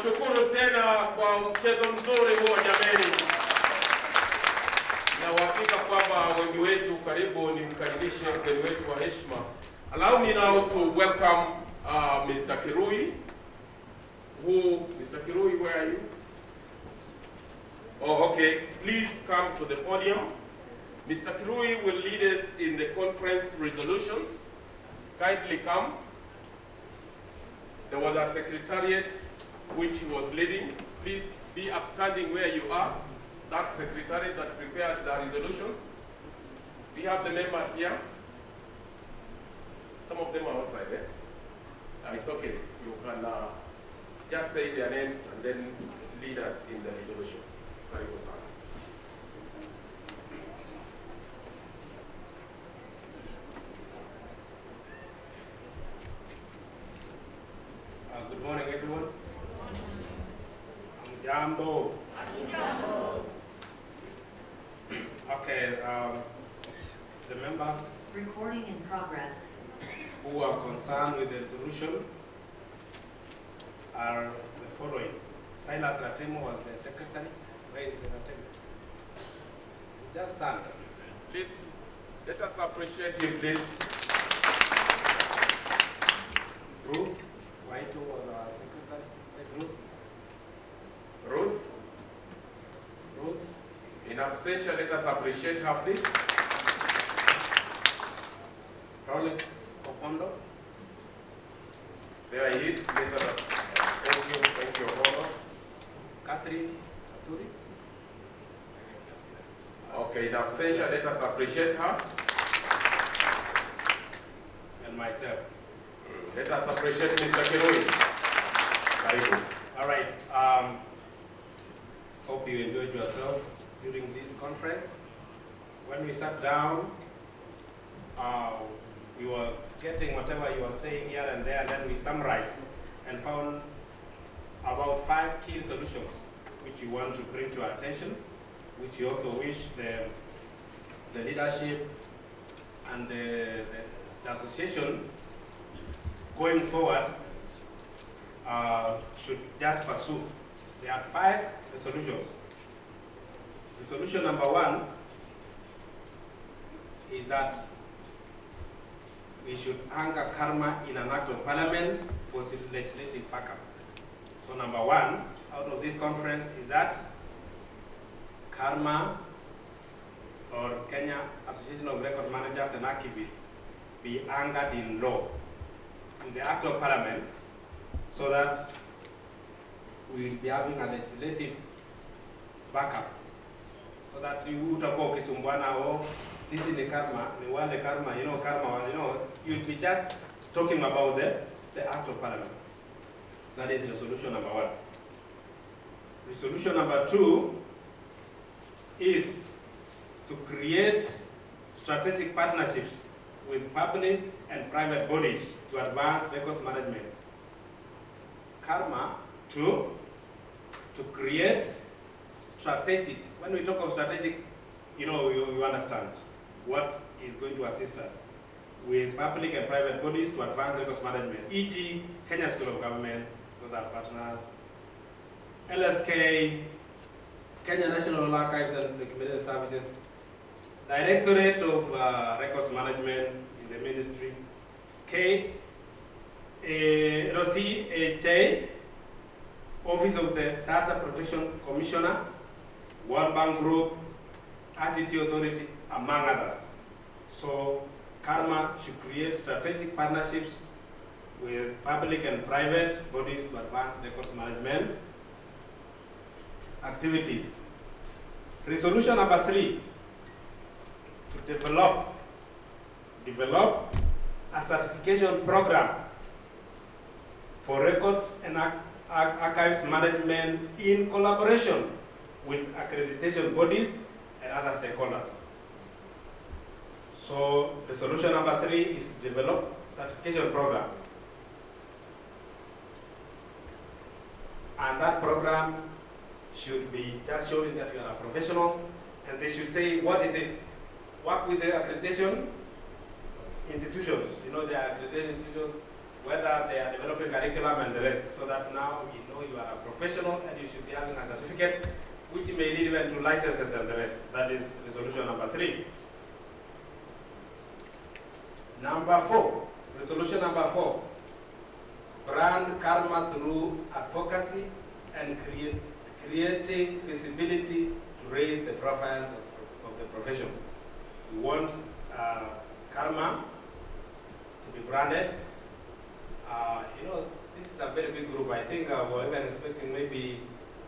Nawashukuru tena kwa mchezo mzuri huo jameni. Na uhakika kwamba wengi wetu karibu nimkaribishe mgeni wetu wa heshima. Allow me now to welcome Mr. Kirui. Mr. Kirui, where are you? Oh, okay. Please come to the podium. Mr. Kirui will lead us in the conference resolutions. Kindly come. There was a secretariat which he was leading. Please be upstanding where you are. That secretariat that prepared the resolutions. We have the members here. Some of them are outside there. It's okay. You can just say their names and then lead us in the resolutions. Very good, sir. Good morning, everyone. Jambo. Okay, the members Recording in progress. who are concerned with the solution are the following. Silas Ratemo was the secretary. Where is the Ratemo? Just stand. Please, let us appreciate him, please. Ruth Waito was our secretary. Where's Ruth? Ruth? In absentia, let us appreciate her, please. Rolex Opondo. There he is. Thank you, Opondo. Catherine Aturi. Okay, in absentia, let us appreciate her. And myself. Let us appreciate Mr. Kirui. Very good. All right. Hope you enjoyed yourself during this conference. When we sat down, we were getting whatever you were saying here and there, and then we summarized and found about 5 key solutions which we want to bring to our attention, which we also wish the leadership and the association going forward should just pursue. There are 5 resolutions. Resolution number 1 is that we should anchor karma in an act of parliament for legislative backup. So number 1 out of this conference is that karma, or Kenya Association of Record Managers and Archivists, be anchored in law, in the act of parliament, so that we will be having a legislative backup, so that you utakuwa ukisumbuana sisi ni karma, ni wale karma, you'll be just talking about the act of parliament. That is resolution number 1. Resolution number 2 is to create strategic partnerships with public and private bodies to advance records management. Karma 2, to create strategic. When we talk of strategic, you understand what is going to assist us with public and private bodies to advance records management, e.g. Kenya School of Government, those are partners, LSK, Kenya National Archives and Documentary Services, Directorate of Records Management in the Ministry, CHA, Office of the Data Protection Commissioner, World Bank Group, ICT Authority, among others. So Karma should create strategic partnerships with public and private bodies to advance records management activities. Resolution number 3, to develop a certification program for records and archives management in collaboration with accreditation bodies and other stakeholders. So resolution number 3 is to develop certification program. And that program should be just showing that you are a professional, and they should say, what is it? Work with the accreditation institutions. There are accreditation institutions whether they are developing curriculum and the rest, so that now we know you are a professional and you should be having a certificate, which may lead even to licenses and the rest. That is resolution number 3. Number 4, resolution number 4, brand karma through advocacy and creating visibility to raise the profile of the profession. We want karma to be branded. This is a very big group. I think we're even expecting maybe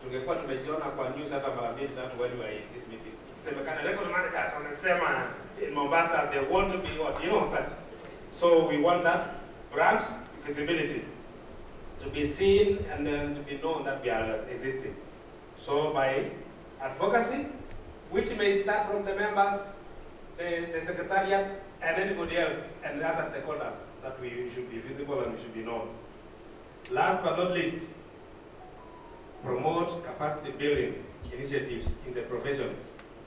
tungekuwa tumejiona kwa news hata mara mbili tatu when we were in this meeting. Semekana record managers wanasema in Mombasa they want to be what, such. So we want that brand visibility to be seen and then to be known that we are existing. So by advocacy, which may start from the members, the secretariat, and anybody else, and the other stakeholders, that we should be visible and we should be known. Last but not least, promote capacity building initiatives in the profession,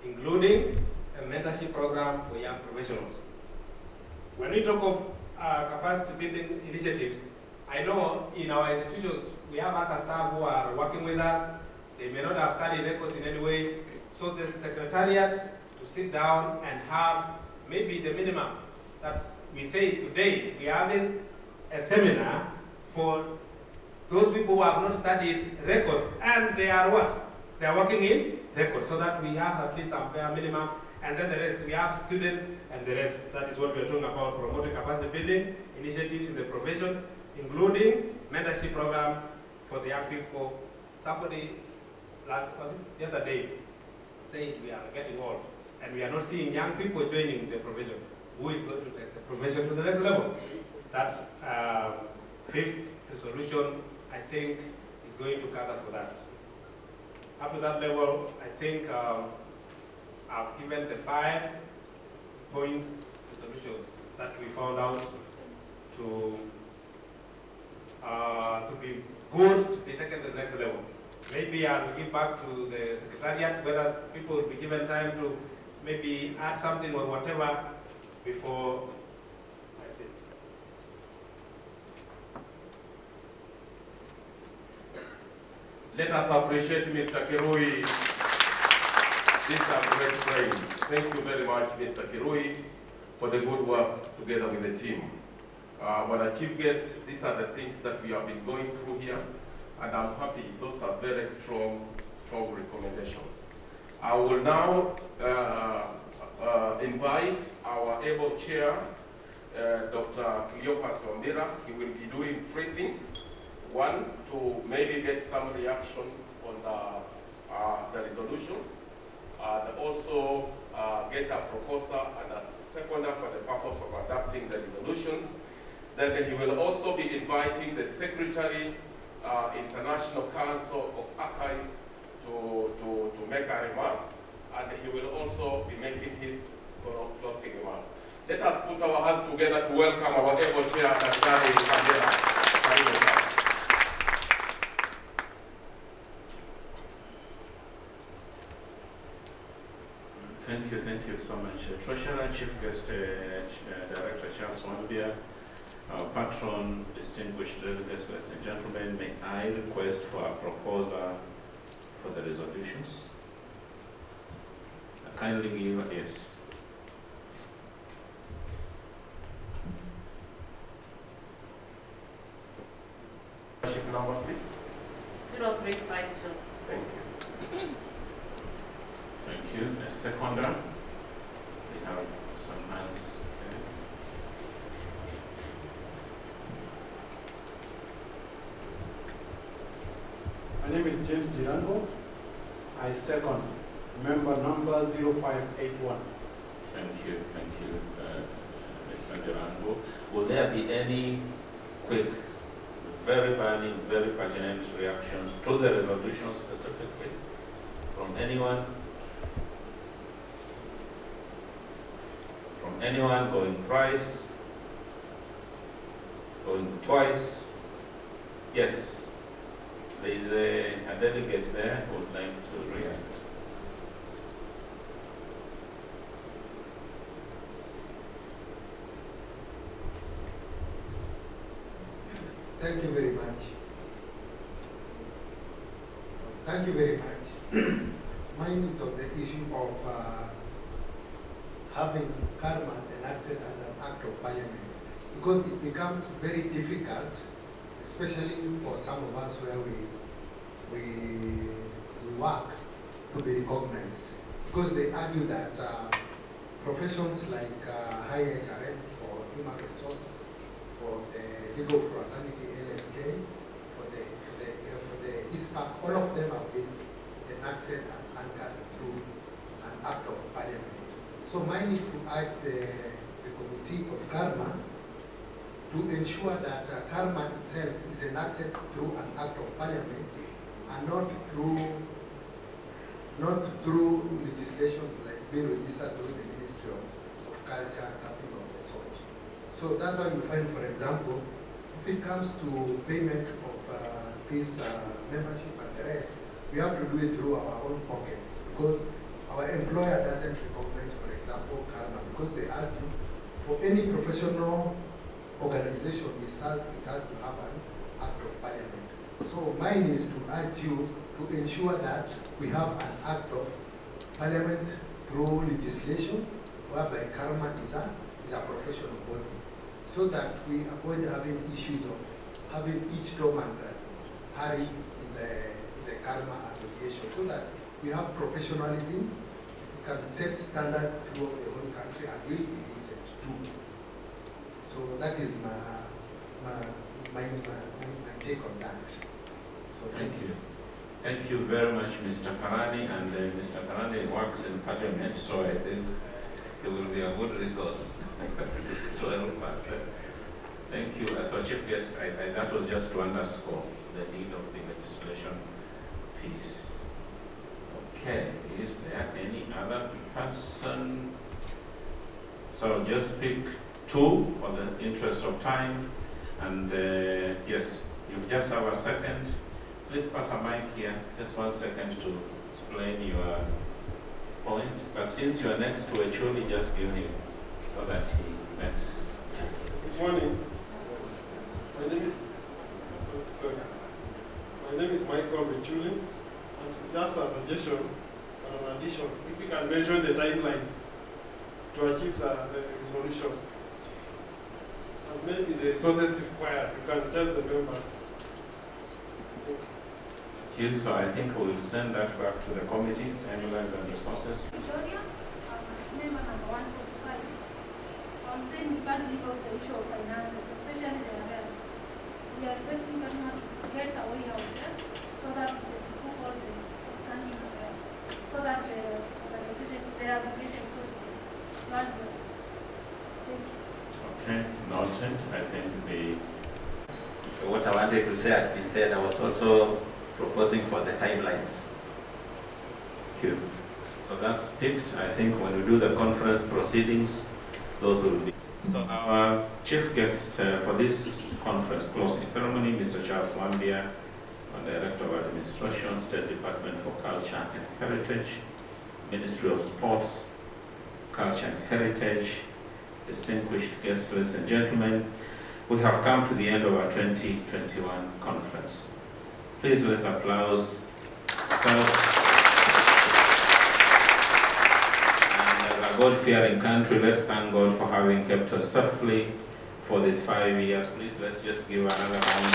including a mentorship program for young professionals. When we talk of capacity building initiatives, I know in our institutions we have other staff who are working with us. They may not have studied records in any way. So the secretariat to sit down and have maybe the minimum that we say today we are having a seminar for those people who have not studied records and they are what? They are working in records, so that we have at least some bare minimum, and then the rest, we have students and the rest. That is what we are talking about, promoting capacity building initiatives in the profession, including mentorship program for the young people. Somebody the other day said we are getting old and we are not seeing young people joining the profession. Who is going to take the profession to the next level? That 5th resolution, I think, is going to cater for that. Up to that level, I think I've given the 5-point resolutions that we found out to be good to be taken to the next level. Maybe I'll give back to the secretariat whether people will be given time to maybe add something or whatever before I say. Let us appreciate Mr. Kirui. These are great brains. Thank you very much, Mr. Kirui, for the good work together with the team. When a chief guest, these are the things that we have been going through here, and I'm happy. Those are very strong recommendations. I will now invite our able chair, Dr. Cleopas Wambira. He will be doing 3 things. 1, to maybe get some reaction on the resolutions. Also get a proposer and a seconder for the purpose of adapting the resolutions. Then he will also be inviting the Secretary, International Council of Archives to make a remark, and he will also be making his closing remark. Let us put our hands together to welcome our able chair, Daktari Wambira. Thank you so much. Treasurer, Chief Guest, Director Charles Wambia, our patron, distinguished delegates, ladies and gentlemen, may I request for a proposer for the resolutions? Kindly give a yes. Number, please. 0352. Thank you. Thank you. A seconder. We have some hands. My name is James Girango. I second member number 0581. Thank you, Mr. Girango. Will there be any quick, very burning, very pertinent reactions to the resolution specifically from anyone? From anyone going thrice, going twice? Yes. There is a delegate there who would like to react. Thank you very much. Thank you very much. Mine is on the issue of having karma enacted as an act of parliament, because it becomes very difficult, especially for some of us where we work, to be recognized. Because they argue that professions like high HRM for human resource, for the legal fraternity LSK, for the ISPAC, all of them have been enacted and anchored through an act of parliament. So mine is to urge the committee of karma to ensure that karma itself is enacted through an act of parliament and not through legislations like being registered through the Ministry of Culture and something of the sort. So that's why you find, for example, if it comes to payment of this membership and the rest, we have to do it through our own pockets, because our employer doesn't recognize, for example, karma, because they argue for any professional organization it has to have an act of parliament. So mine is to urge you to ensure that we have an act of parliament through legislation, whereby karma is a professional body, so that we avoid having issues of having each dormant hurry in the karma association, so that we have professionalism, we can set standards throughout the whole country, and will be listened to. So that is my take on that. So Thank you. Thank you very much, Mr. Karani, and Mr. Karani works in Parliament, so I think he will be a good resource to help us. Thank you. As our chief guest, that was just to underscore the need of the legislation piece. Okay, is there any other person? So just pick two for the interest of time. And yes, you just have a second. Please pass a mic here, just 1 second to explain your point. But since you are next to a Chuli, just give him so that he next. Good morning. My name is Michael Michuli, and just a suggestion or an addition, if we can mention the timelines to achieve the resolution, and maybe the resources required, you can tell the members. So I think we will send that back to the committee, timelines and resources. Victoria, member number 145. I'm saying we can't leave out the issue of finances, especially the arrears. We are requesting government to get a way out there so that we can remove all the outstanding arrears, so that the association is so glad. Okay, noted. I think what I wanted to say had been said. I was also proposing for the timelines. Thank you. So that's picked. I think when we do the conference proceedings, those will be. So our chief guest for this conference closing ceremony, Mr. Charles Wambia, Director of Administration, State Department for Culture and Heritage, Ministry of Sports, Culture and Heritage, distinguished guests, ladies and gentlemen, we have come to the end of our 2021 conference. Please let's applause. And as a God-fearing country, let's thank God for having kept us safely for these 5 years. Please let's just give another round.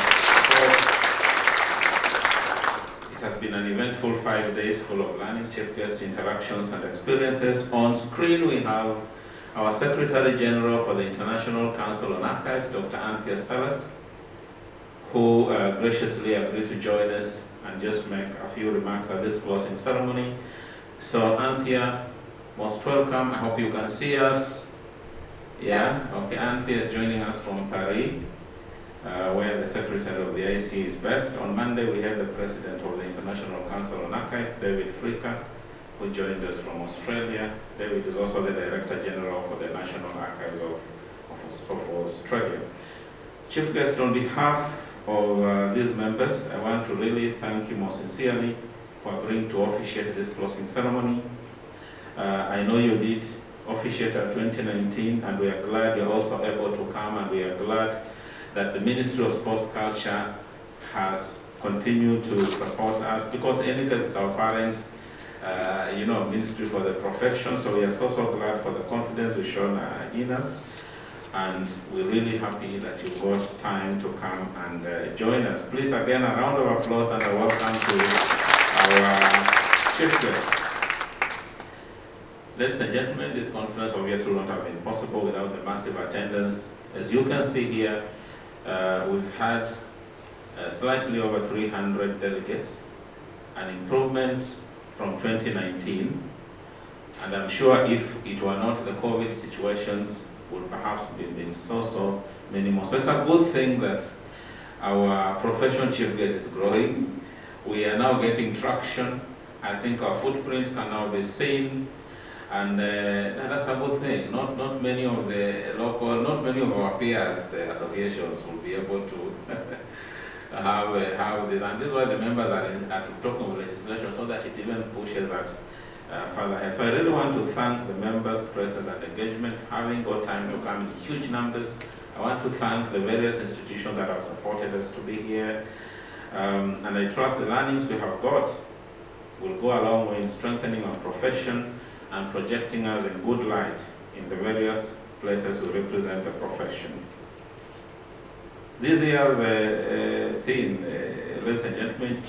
It has been an eventful 5 days full of learning, chief guest interactions and experiences. On screen we have our Secretary General for the International Council on Archives, Dr. Anthea Salas, who graciously agreed to join us and just make a few remarks at this closing ceremony. So Anthea, most welcome. I hope you can see us. Yeah, okay, Anthea is joining us from Paris, where the Secretary of the IC is based. On Monday, we had the President of the International Council on Archives, David Fricka, who joined us from Australia. David is also the Director General for the National Archives of Australia. Chief guest, on behalf of these members, I want to really thank you most sincerely for agreeing to officiate this closing ceremony. I know you did officiate at 2019, and we are glad you're also able to come, and we are glad that the Ministry of Sports Culture has continued to support us, because NCAS is our parent, ministry for the profession. So we are so glad for the confidence you've shown in us, and we're really happy that you got time to come and join us. Please, again, a round of applause and a welcome to our chief guest. Ladies and gentlemen, this conference obviously wouldn't have been possible without the massive attendance. As you can see here, we've had slightly over 300 delegates, an improvement from 2019, and I'm sure if it were not the COVID situations, would perhaps have been so many more. So it's a good thing that our professional chief guest is growing. We are now getting traction. I think our footprint can now be seen, and that's a good thing. Not many of our peers associations will be able to have this, and this is why the members are talking of legislation, so that it even pushes that further ahead. So I really want to thank the members' presence and engagement for having got time to come in huge numbers. I want to thank the various institutions that have supported us to be here, and I trust the learnings we have got will go a long way in strengthening our profession and projecting us in good light in the various places we represent the profession. This year's theme, ladies and gentlemen,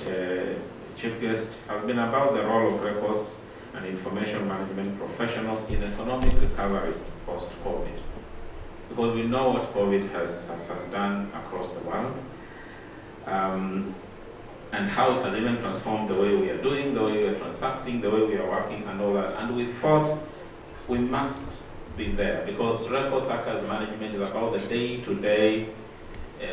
chief guest, has been about the role of records and information management professionals in economic recovery post-COVID. Because we know what COVID has done across the world, and how it has even transformed the way we are doing, the way we are transacting, the way we are working, and all that. And we thought we must be there, because records archives management is about the day-to-day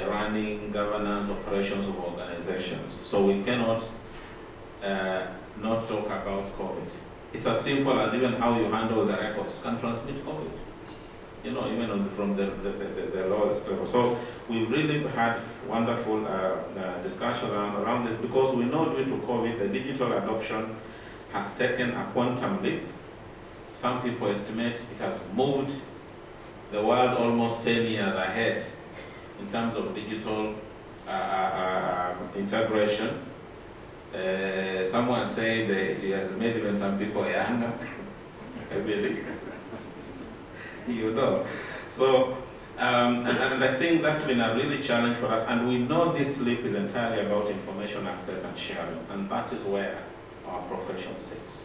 running, governance, operations of organizations. So we cannot not talk about COVID. It's as simple as even how you handle the records can transmit COVID. Even from the lowest level. So we've really had wonderful discussions around this, because we know due to COVID, the digital adoption has taken a quantum leap. Some people estimate it has moved the world almost 10 years ahead in terms of digital integration. Someone said it has made even some people younger. I believe. So, and I think that's been a really challenge for us, and we know this leap is entirely about information access and sharing, and that is where our profession sits.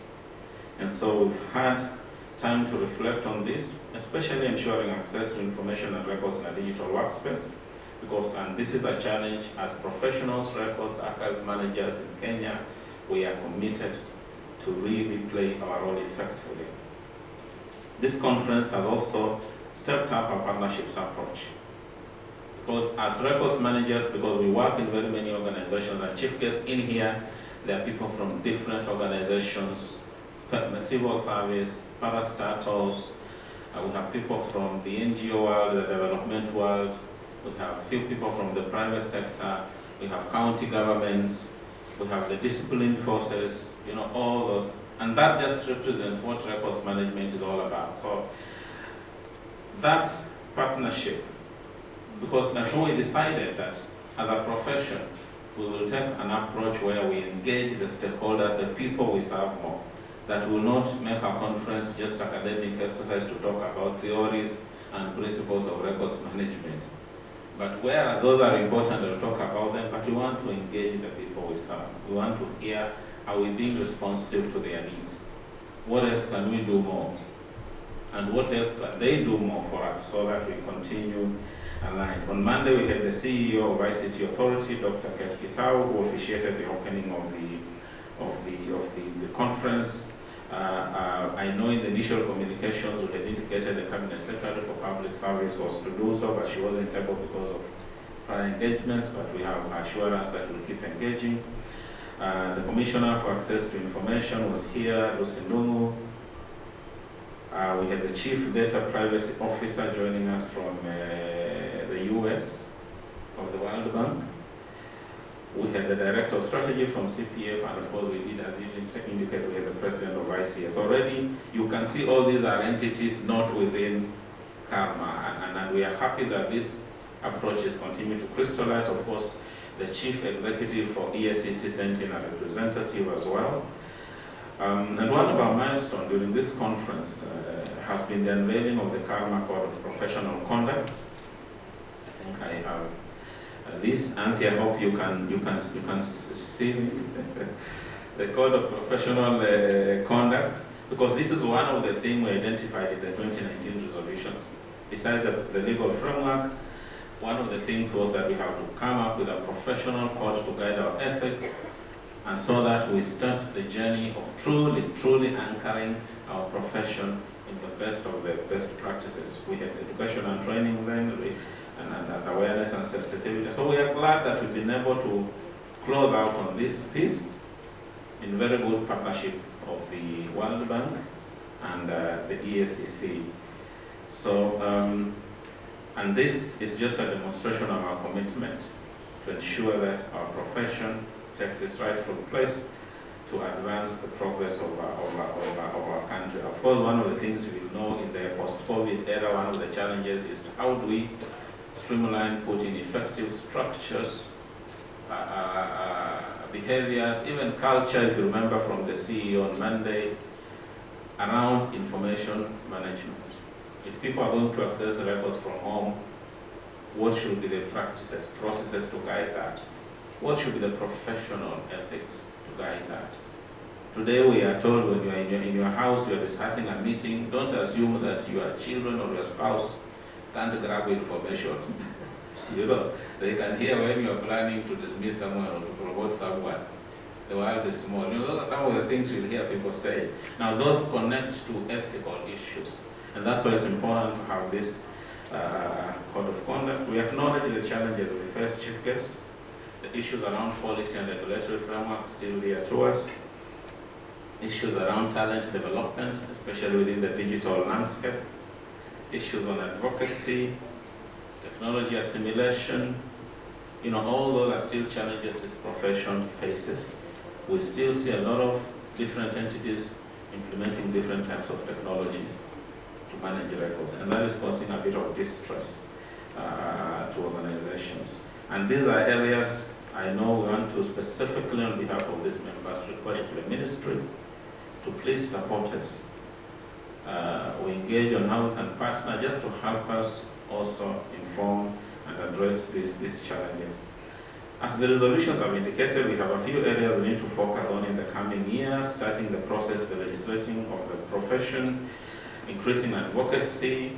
And so we've had time to reflect on this, especially ensuring access to information and records in a digital workspace, because, and this is a challenge as professionals, records, archives managers in Kenya, we are committed to really play our role effectively. This conference has also stepped up our partnerships approach. Because as records managers, because we work in very many organizations, and chief guests in here, there are people from different organizations, the civil service, parastatals, we have people from the NGO world, the development world, we have a few people from the private sector, we have county governments, we have the disciplined forces, all those. And that just represents what records management is all about. So that partnership, because that's why we decided that as a profession, we will take an approach where we engage the stakeholders, the people we serve more, that will not make our conference just academic exercise to talk about theories and principles of records management. But whereas those are important, we'll talk about them, but we want to engage the people we serve. We want to hear how we're being responsive to their needs. What else can we do more? And what else can they do more for us, so that we continue aligned? On Monday, we had the CEO of ICT Authority, Dr. Ket Kitau, who officiated the opening of the conference. I know in the initial communications we had indicated the Cabinet Secretary for Public Service was to do so, but she wasn't able because of prior engagements, but we have assurance that we'll keep engaging. The Commissioner for Access to Information was here, Lucy Ndungu. We had the Chief Data Privacy Officer joining us from the US of the World Bank. We had the Director of Strategy from CPF, and of course we did, as you indicated, we had the President of ICS. Already you can see all these are entities not within CARMA, and we are happy that this approaches continue to crystallize. Of course, the chief executive for ESCC sent in a representative as well. And one of our milestones during this conference has been the unveiling of the Karma Code of Professional Conduct. I think I have this. Anthea, I hope you can see the Code of Professional Conduct, because this is one of the things we identified in the 2019 resolutions. Besides the legal framework, one of the things was that we have to come up with a professional code to guide our ethics, and so that we start the journey of truly anchoring our profession in the best of the best practices. We had education and training then, and awareness and sensitivity. So we are glad that we've been able to close out on this piece in very good partnership of the World Bank and the ESCC. So, and this is just a demonstration of our commitment to ensure that our profession takes its rightful place to advance the progress of our country. Of course, one of the things we know in the post-COVID era, one of the challenges is how do we streamline, put in effective structures, behaviors, even culture, if you remember from the CEO on Monday, around information management. If people are going to access records from home, what should be the practices, processes to guide that? What should be the professional ethics to guide that? Today we are told when you are in your house, you are discussing a meeting, don't assume that your children or your spouse can't grab information. You know, they can hear when you are planning to dismiss someone or to promote someone. The world is small. You know, those are some of the things you'll hear people say. Now those connect to ethical issues. And that's why it's important to have this code of conduct. We acknowledge the challenges we face, Chief Guest. The issues around policy and regulatory framework still dear to us. Issues around talent development, especially within the digital landscape. Issues on advocacy, technology assimilation. You know, all those are still challenges this profession faces. We still see a lot of different entities implementing different types of technologies to manage records, and that is causing a bit of distress to organizations. And these are areas I know we want to specifically on behalf of these members request the ministry to please support us. We engage on how we can partner just to help us also inform and address these challenges. As the resolutions have indicated, we have a few areas we need to focus on in the coming year, starting the process, the legislating of the profession, increasing advocacy,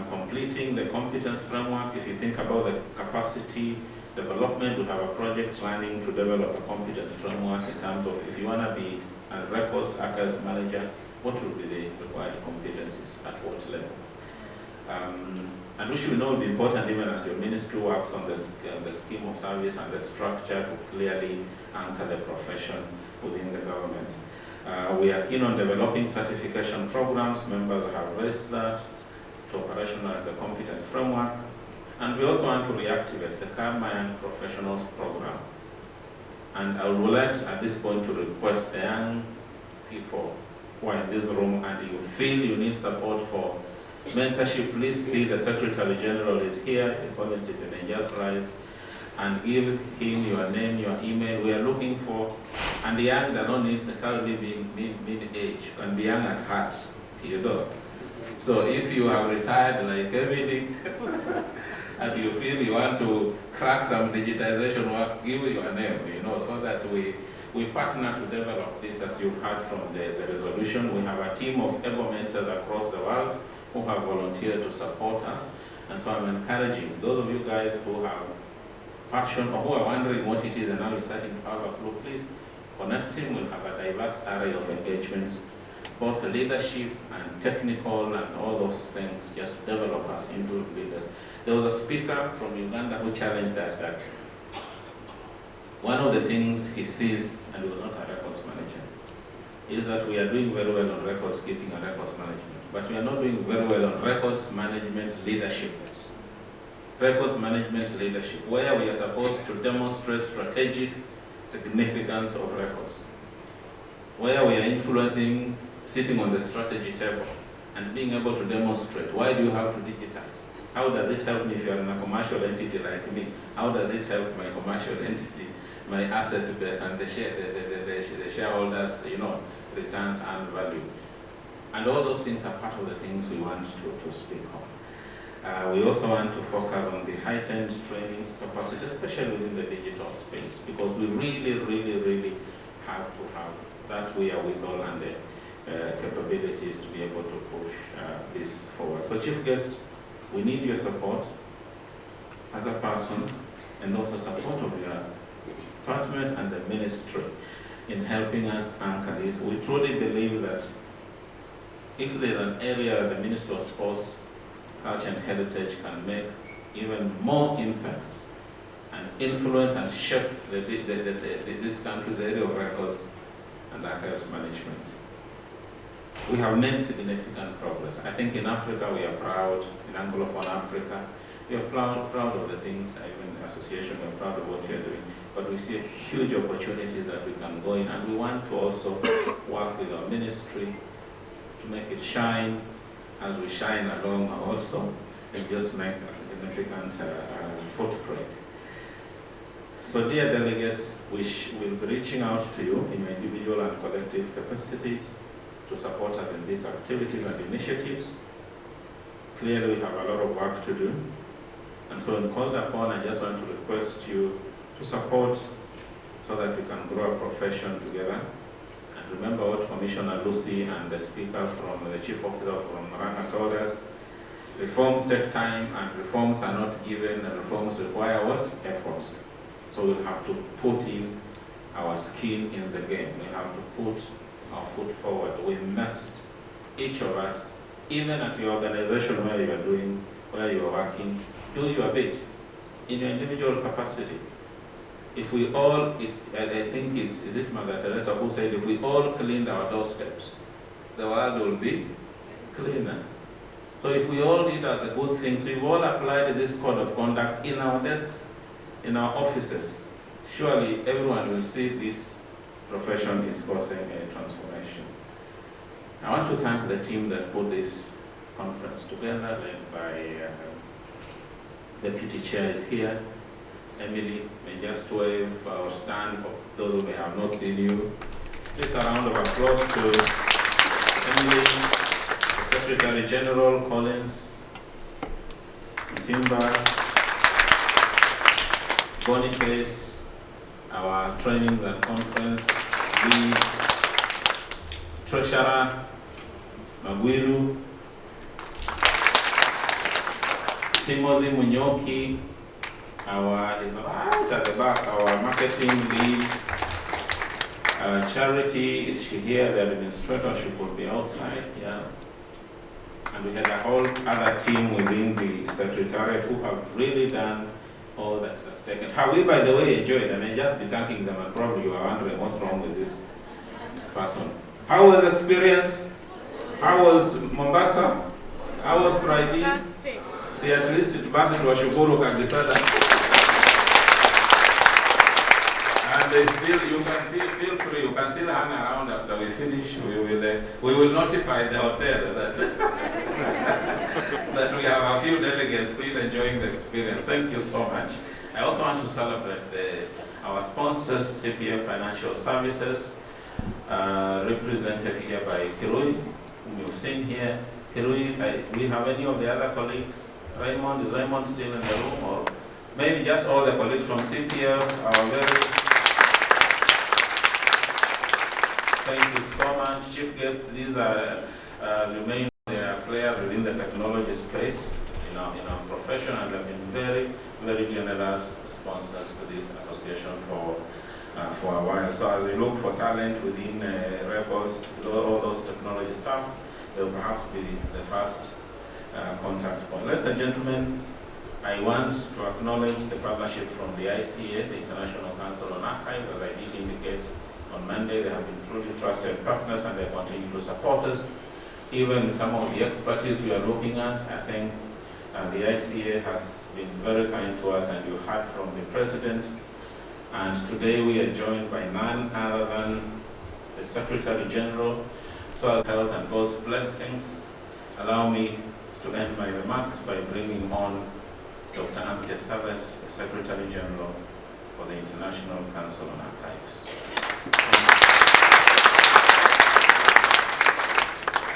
completing the competence framework. If you think about the capacity development, we have a project planning to develop a competence framework in terms of if you want to be a records archives manager, what will be the required competencies at what level? And which we know will be important even as your ministry works on the scheme of service and the structure to clearly anchor the profession within the government. We are keen on developing certification programs. Members have raised that to operationalize the competence framework. And we also want to reactivate the Young Professionals Program. And I would like at this point to request the young people who are in this room and you feel you need support for mentorship, please see the Secretary General is here, the comments you can just rise and give him your name, your email. We are looking for, and the young does not need necessarily be mid-age, can be young at heart, you know. So if you have retired like everything, and you feel you want to crack some digitization work, give your name, you know, so that we partner to develop this, as you've heard from the resolution. We have a team of able mentors across the world who have volunteered to support us. And so I'm encouraging those of you guys who have passion or who are wondering what it is and now you're starting to have a clue, please connect him. We'll have a diverse array of engagements, both leadership and technical and all those things, just to develop us into leaders. There was a speaker from Uganda who challenged us that one of the things he sees, and he was not a records manager, is that we are doing very well on records keeping and records management, but we are not doing very well on records management leadership. Records management leadership, where we are supposed to demonstrate strategic significance of records, where we are influencing, sitting on the strategy table, and being able to demonstrate why do you have to digitize. How does it help me if you're in a commercial entity like me? How does it help my commercial entity, my asset base, and the shareholders, returns and value? And all those things are part of the things we want to speak on. We also want to focus on the heightened training capacity, especially within the digital space, because we really have to have that wherewithal and the capabilities to be able to push this forward. So, Chief Guest, we need your support as a person and also support of your department and the ministry in helping us anchor this. We truly believe that if there's an area the Ministry of Sports, Culture and Heritage can make even more impact and influence and shape this country's area of records and archives management. We have made significant progress. I think in Africa we are proud, in Anglophone Africa, we are proud of the things, even the association, we are proud of what we are doing, but we see huge opportunities that we can go in, and we want to also work with our ministry to make it shine as we shine along also, and just make a significant footprint. So dear delegates, we will be reaching out to you in your individual and collective capacities to support us in these activities and initiatives. Clearly we have a lot of work to do, and so when called upon, I just want to request you to support so that we can grow a profession together. And remember what Commissioner Lucy and the Speaker from the Chief Officer from Maranga told us: reforms take time, and reforms are not given, and reforms require what? Efforts. So we'll have to put in our skin in the game. We have to put our foot forward. We must, each of us, even at your organization where you are working, do your bit in your individual capacity. If we all, I think is it Mother Teresa who said, if we all cleaned our doorsteps, the world will be cleaner. So if we all did the good things, we've all applied this code of conduct in our desks, in our offices, surely everyone will see this profession is causing a transformation. I want to thank the team that put this conference together, led by Deputy Chair is here. Emily, may just wave or stand for those who may have not seen you. Please a round of applause to Emily, the Secretary General, Collins, Timber, Boniface, our trainings and conference lead, Treasurer, Magwiru, Timothy Munyoki, is right at the back, our marketing lead, Charity, is she here? The administrator, she could be outside, yeah. And we had a whole other team within the Secretariat who have really done all that has taken. Have we, by the way, enjoyed? I may just be thanking them, and probably you are wondering what's wrong with this person. How was the experience? How was Mombasa? How was Friday? Fantastic. See, at least it basi tuwashukuru kabisa. And they still, you can feel free, you can still hang around after we finish. We will notify the hotel that, that we have a few delegates still enjoying the experience. Thank you so much. I also want to celebrate our sponsors, CPF Financial Services, represented here by Kirui, whom you've seen here. Kirui, we have any of the other colleagues? Raymond, is Raymond still in the room? Or maybe just all the colleagues from CPF, our very... Thank you so much, Chief Guest. These are, as you may know, they are players within the technology space in our profession, and have been very, very generous sponsors to this association for a while. So as we look for talent within records, all those technology staff, they'll perhaps be the first contact point. Ladies and gentlemen, I want to acknowledge the partnership from the ICA, the International Council on Archives. As I did indicate on Monday, they have been truly trusted partners, and they continue to support us. Even some of the expertise we are looking at, I think the ICA has been very kind to us, and you heard from the President. And today we are joined by none other than the Secretary General. So as health and God's blessings, allow me to end my remarks by bringing on Dr. Anthea Savas, the Secretary General for the International Council on Archives.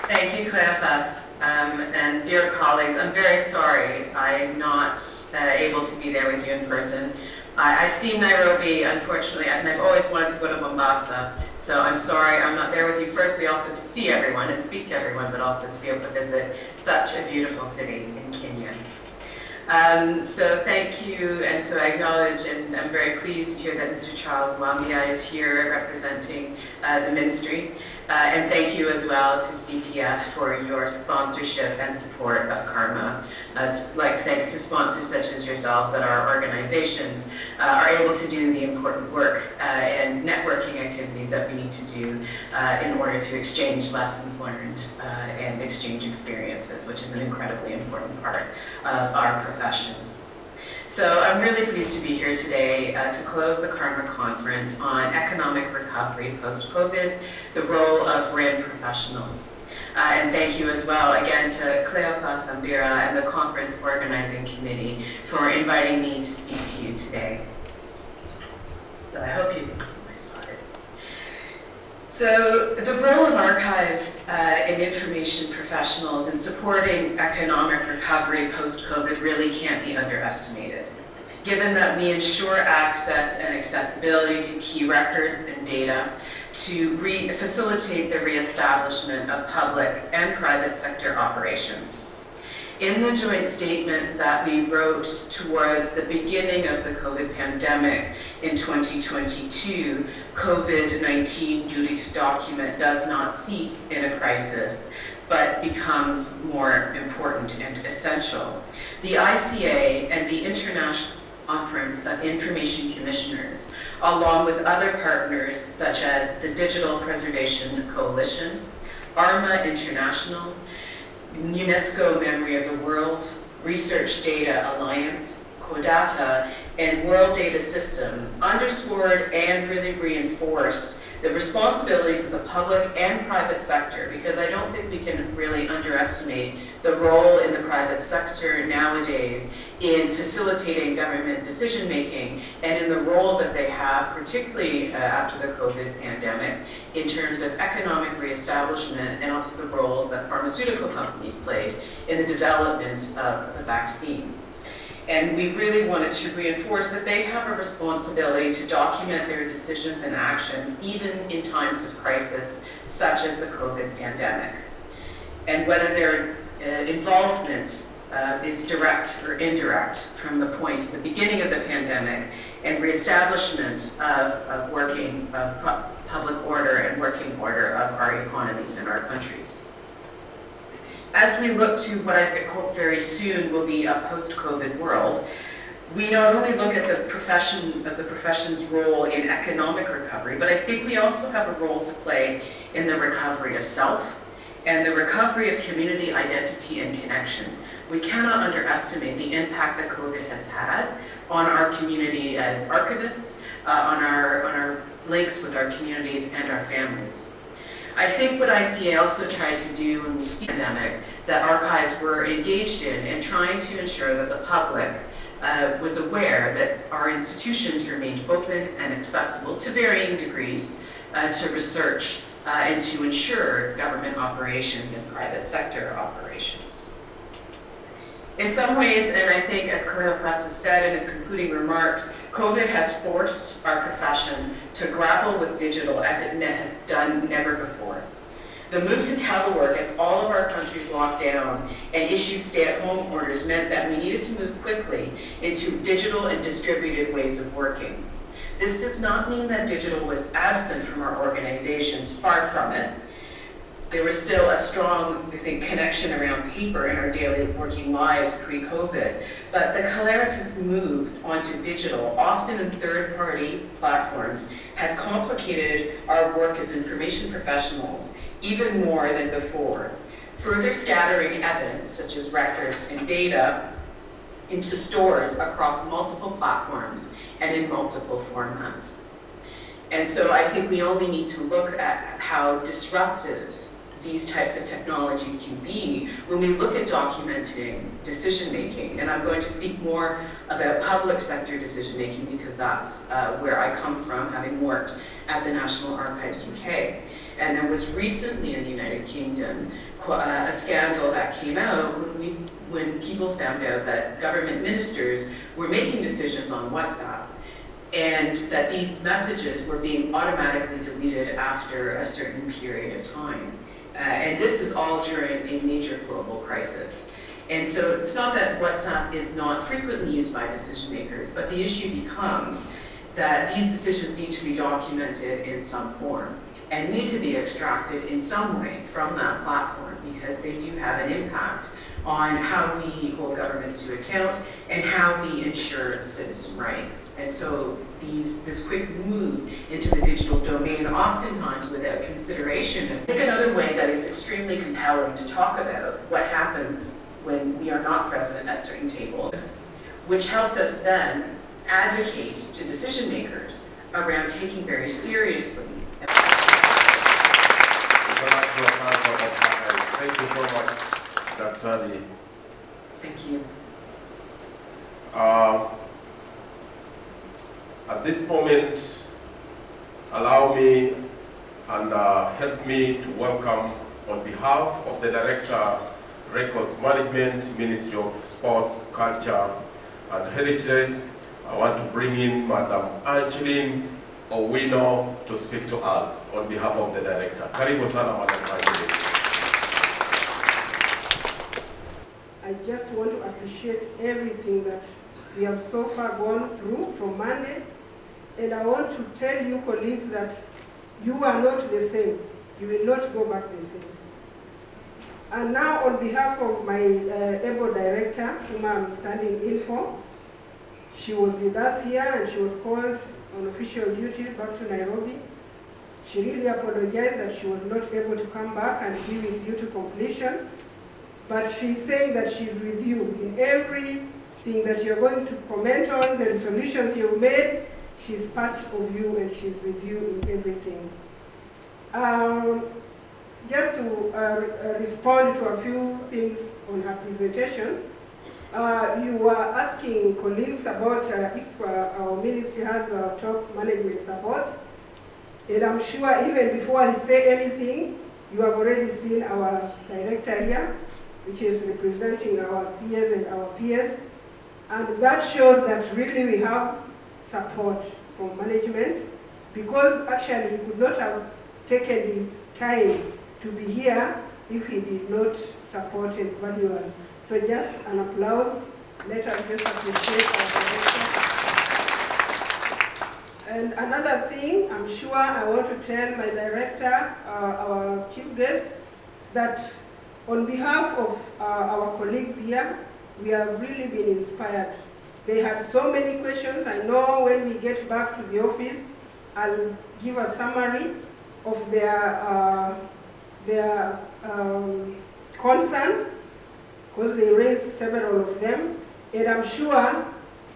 Thank you, Cleophas. And dear colleagues, I'm very sorry I'm not able to be there with you in person. I've seen Nairobi, unfortunately, and I've always wanted to go to Mombasa, so I'm sorry I'm not there with you. Firstly, also to see everyone and speak to everyone, but also to be able to visit such a beautiful city in Kenya. So thank you, and so I acknowledge, and I'm very pleased to hear that Mr. Charles Wambia is here representing the ministry. And thank you as well to CPF for your sponsorship and support of Karma. It's like thanks to sponsors such as yourselves that our organizations are able to do the important work and networking activities that we need to do in order to exchange lessons learned and exchange experiences, which is an incredibly important part of our profession. So I'm really pleased to be here today to close the Karma Conference on economic recovery post-COVID, the role of RIN professionals. And thank you as well again to Cleophas Ambira and the conference organizing committee for inviting me to speak to you today. So I hope you can see my slides. So the role of archives and information professionals in supporting economic recovery post-COVID really can't be underestimated. Given that we ensure access and accessibility to key records and data to facilitate the reestablishment of public and private sector operations. In the joint statement that we wrote towards the beginning of the COVID pandemic in 2022, COVID-19 duty to document does not cease in a crisis, but becomes more important and essential. The ICA and the International Conference of Information Commissioners, along with other partners such as the Digital Preservation Coalition, ARMA International, UNESCO Memory of the World, Research Data Alliance, CODATA, and World Data System underscored and really reinforced the responsibilities of the public and private sector, because I don't think we can really underestimate the role in the private sector nowadays in facilitating government decision-making and in the role that they have, particularly after the COVID pandemic, in terms of economic reestablishment and also the roles that pharmaceutical companies played in the development of the vaccine. And we really wanted to reinforce that they have a responsibility to document their decisions and actions, even in times of crisis, such as the COVID pandemic. And whether their involvement is direct or indirect from the point at the beginning of the pandemic and reestablishment of working public order and working order of our economies and our countries. As we look to what I hope very soon will be a post-COVID world, we not only look at the profession's role in economic recovery, but I think we also have a role to play in the recovery of self and the recovery of community identity and connection. We cannot underestimate the impact that COVID has had on our community as archivists, on our links with our communities and our families. I think what ICA also tried to do when we speak about the pandemic, that archives were engaged in and trying to ensure that the public was aware that our institutions remained open and accessible to varying degrees to research and to ensure government operations and private sector operations. In some ways, and I think as Cleophas has said in his concluding remarks, COVID has forced our profession to grapple with digital as it has done never before. The move to telework as all of our countries locked down and issued stay-at-home orders meant that we needed to move quickly into digital and distributed ways of working. This does not mean that digital was absent from our organizations, far from it. There was still a strong, I think, connection around paper in our daily working lives pre-COVID, but the calamitous move onto digital, often in third-party platforms, has complicated our work as information professionals even more than before, further scattering evidence, such as records and data, into stores across multiple platforms and in multiple formats. And so I think we only need to look at how disruptive these types of technologies can be when we look at documenting decision-making. And I'm going to speak more about public sector decision-making because that's where I come from, having worked at the National Archives UK. And there was recently in the United Kingdom a scandal that came out when people found out that government ministers were making decisions on WhatsApp, and that these messages were being automatically deleted after a certain period of time. And this is all during a major global crisis. And so it's not that WhatsApp is not frequently used by decision makers, but the issue becomes that these decisions need to be documented in some form and need to be extracted in some way from that platform because they do have an impact on how we hold governments to account and how we ensure citizen rights. And so this quick move into the digital domain, oftentimes without consideration. I think another way that is extremely compelling to talk about what happens when we are not present at certain tables, which helped us then advocate to decision makers around taking very seriously. Thank you so much, Dr. Lee. Thank you. At this moment, allow me and help me to welcome on behalf of the Director, Records Management, Ministry of Sports, Culture and Heritage, I want to bring in Madam Angeline Owino to speak to us on behalf of the Director. Karibu sana, Madam Angeline. I just want to appreciate everything that we have so far gone through from Monday. And I want to tell you, colleagues, that you are not the same. You will not go back the same. And now, on behalf of my able director, whom I'm standing in for, she was with us here and she was called on official duty back to Nairobi. She really apologized that she was not able to come back and be with you to completion. But she's saying that she's with you in everything that you're going to comment on, the resolutions you've made. She's part of you and she's with you in everything. Just to respond to a few things on her presentation, you were asking colleagues about if our ministry has top management support. And I'm sure even before I say anything, you have already seen our director here, which is representing our CS and our PS. And that shows that really we have support from management, because actually he could not have taken his time to be here if he did not support and value us. So just an applause. Let us just appreciate our director. And another thing, I'm sure I want to tell my director, our chief guest, that on behalf of our colleagues here, we have really been inspired. They had so many questions. I know when we get back to the office, I'll give a summary of their concerns, because they raised several of them, and I'm sure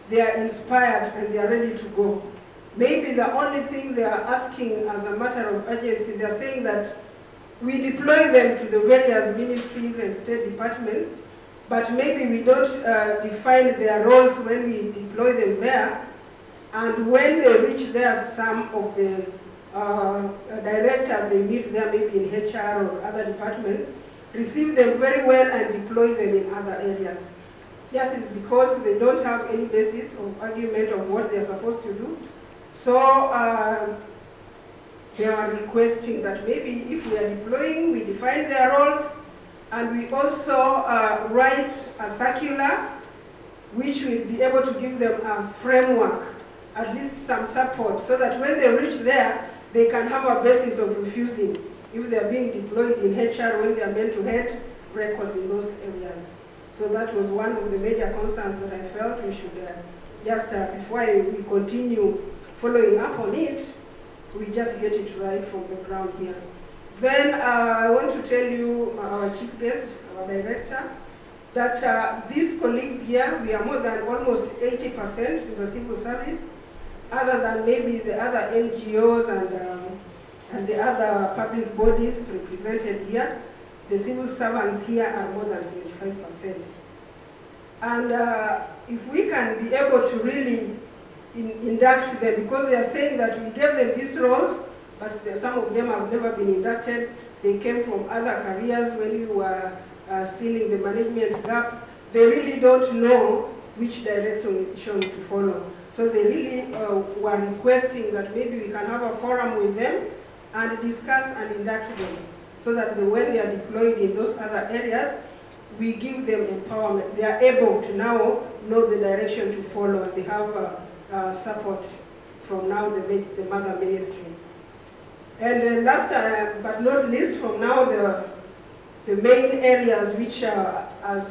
they are inspired and they are ready to go. Maybe the only thing they are asking as a matter of urgency, they are saying that we deploy them to the various ministries and state departments, but maybe we don't define their roles when we deploy them there. And when they reach there, some of the directors they meet there, maybe in HR or other departments, receive them very well and deploy them in other areas. Just because they don't have any basis of argument of what they're supposed to do. So they are requesting that maybe if we are deploying, we define their roles, and we also write a circular which will be able to give them a framework, at least some support, so that when they reach there, they can have a basis of refusing if they are being deployed in HR when they are meant to head records in those areas. So that was one of the major concerns that I felt we should just, before we continue following up on it, we just get it right from the ground here. Then I want to tell you, our chief guest, our director, that these colleagues here, we are more than almost 80% in the civil service, other than maybe the other NGOs and the other public bodies represented here. The civil servants here are more than 75%. And if we can be able to really induct them, because they are saying that we gave them these roles, but some of them have never been inducted. They came from other careers when we were sealing the management gap. They really don't know which direction to follow. So they really were requesting that maybe we can have a forum with them and discuss and induct them, so that when they are deployed in those other areas, we give them empowerment. They are able to now know the direction to follow, and they have support from now the mother ministry. And then last but not least, from now the main areas which are, as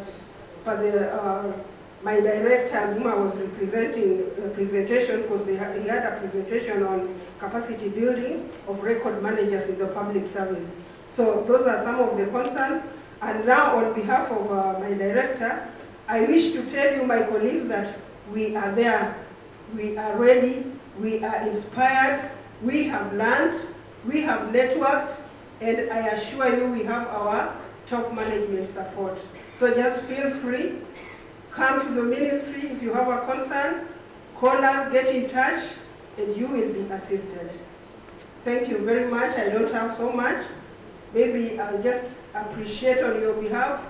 per the my directors whom I was representing presentation, because he had a presentation on capacity building of record managers in the public service. So those are some of the concerns. And now on behalf of my director, I wish to tell you, my colleagues, that we are there, we are ready, we are inspired, we have learned, we have networked, and I assure you we have our top management support. So just feel free, come to the ministry if you have a concern, call us, get in touch, and you will be assisted. Thank you very much. I don't have so much. Maybe I'll just appreciate on your behalf.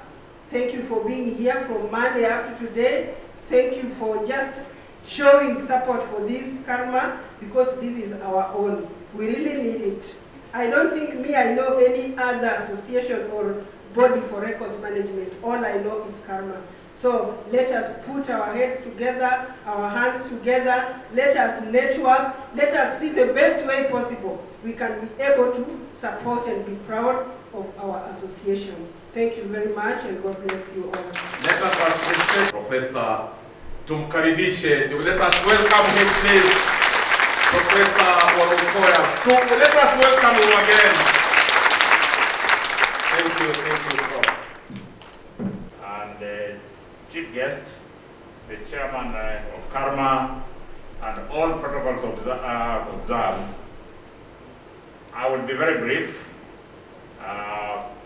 Thank you for being here from Monday up to today. Thank you for just showing support for this karma, because this is our own. We really need it. I don't think I know any other association or body for records management. All I know is karma. So let us put our heads together, our hands together, let us network, let us see the best way possible we can be able to support and be proud of our association. Thank you very much, and God bless you all. Let us appreciate Professor tumkaribishe. Let us welcome him, please. Professor Warukoya. Let us welcome him again. Thank you, Prof. And chief guest, the chairman of Karma, and all protocols observed. I will be very brief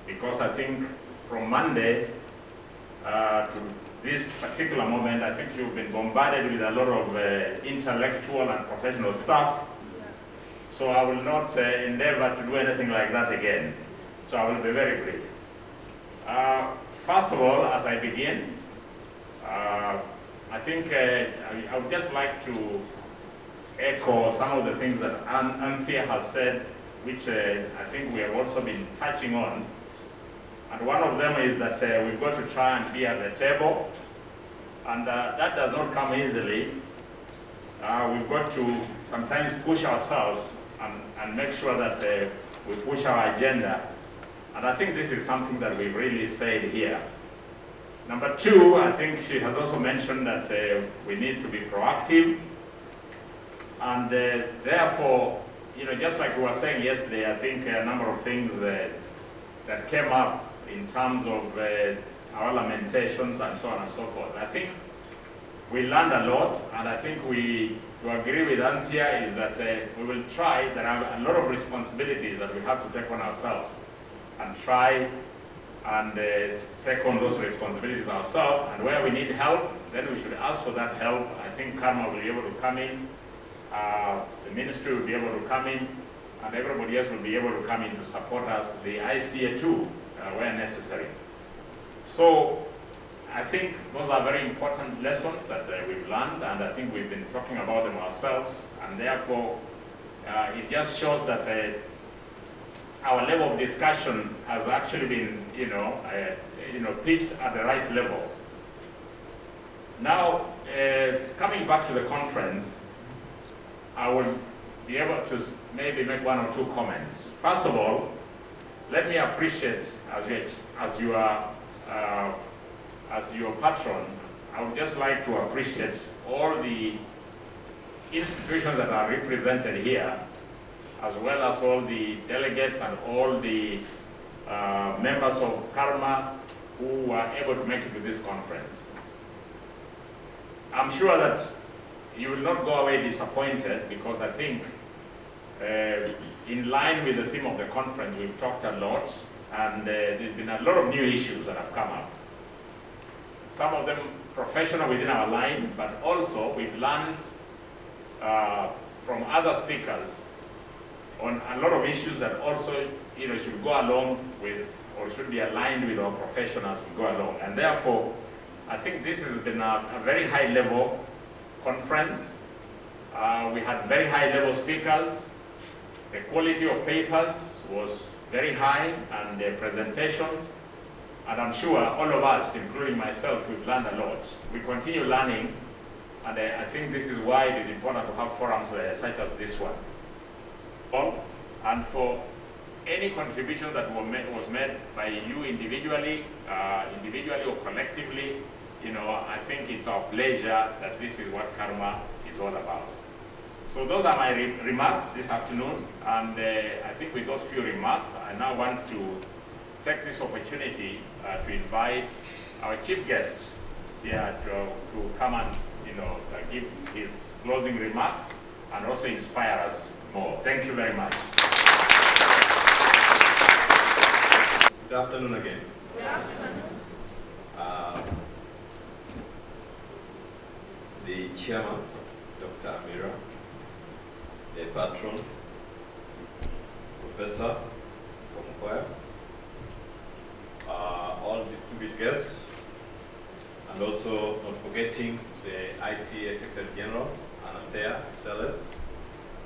because I think from Monday to this particular moment, I think you've been bombarded with a lot of intellectual and professional stuff. So I will not endeavor to do anything like that again. So I will be very brief. First of all, as I begin, I think I would just like to echo some of the things that Anthea has said, which I think we have also been touching on. And one of them is that we've got to try and be at the table. And that does not come easily. We've got to sometimes push ourselves and make sure that we push our agenda. And I think this is something that we've really said here. Number two, I think she has also mentioned that we need to be proactive. And therefore, just like we were saying yesterday, I think a number of things that came up in terms of our lamentations and so on and so forth. I think we learned a lot, and I think to agree with Anthea is that we will try. There are a lot of responsibilities that we have to take on ourselves, and try and take on those responsibilities ourselves. And where we need help, then we should ask for that help. I think Karma will be able to come in, the ministry will be able to come in, and everybody else will be able to come in to support us, the ICA too, where necessary. So I think those are very important lessons that we've learned, and I think we've been talking about them ourselves, and therefore it just shows that our level of discussion has actually been, pitched at the right level. Now, coming back to the conference, I will be able to maybe make one or two comments. First of all, let me appreciate, as your patron, I would just like to appreciate all the institutions that are represented here, as well as all the delegates and all the members of Karma who were able to make it to this conference. I'm sure that you will not go away disappointed, because I think in line with the theme of the conference, we've talked a lot, and there's been a lot of new issues that have come up. Some of them professional within our line, but also we've learned from other speakers on a lot of issues that also should go along with, or should be aligned with our profession as we go along. And therefore, I think this has been a very high level conference. We had very high level speakers. The quality of papers was very high, and the presentations, and I'm sure all of us, including myself, we've learned a lot. We continue learning, and I think this is why it is important to have forums such as this one. And for any contribution that was made by you individually or collectively, I think it's our pleasure that this is what Karma is all about. So those are my remarks this afternoon, and I think with those few remarks, I now want to take this opportunity to invite our chief guest here to come and give his closing remarks and also inspire us more. Thank you very much. Good afternoon again. Good afternoon. The chairman, Dr. Amira, the patron, Professor Omokoya, all distinguished guests, and also not forgetting the ICA Secretary General, Anathea Sellers,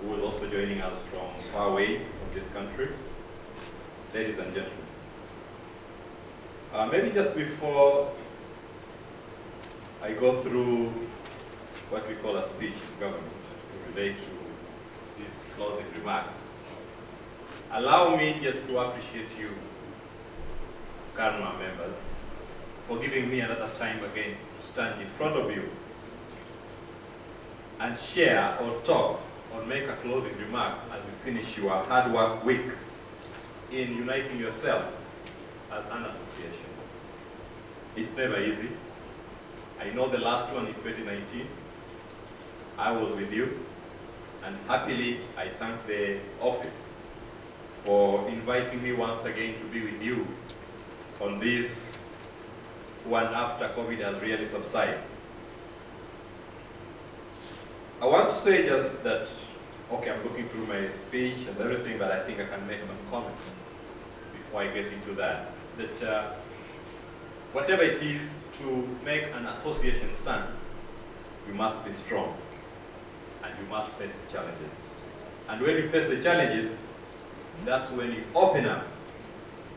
who is also joining us from far away from this country. Ladies and gentlemen, maybe just before I go through what we call a speech in government to relate to these closing remarks, allow me just to appreciate you, Karma members, for giving me another time again to stand in front of you and share or talk or make a closing remark as you finish your hard work week in uniting yourself as an association. It's never easy. I know the last one in 2019. I was with you, and happily I thank the office for inviting me once again to be with you on this one after COVID has really subsided. I want to say just that, okay, I'm looking through my speech and everything, but I think I can make some comments before I get into that. That whatever it is to make an association stand, you must be strong and you must face the challenges. And when you face the challenges, that's when you open up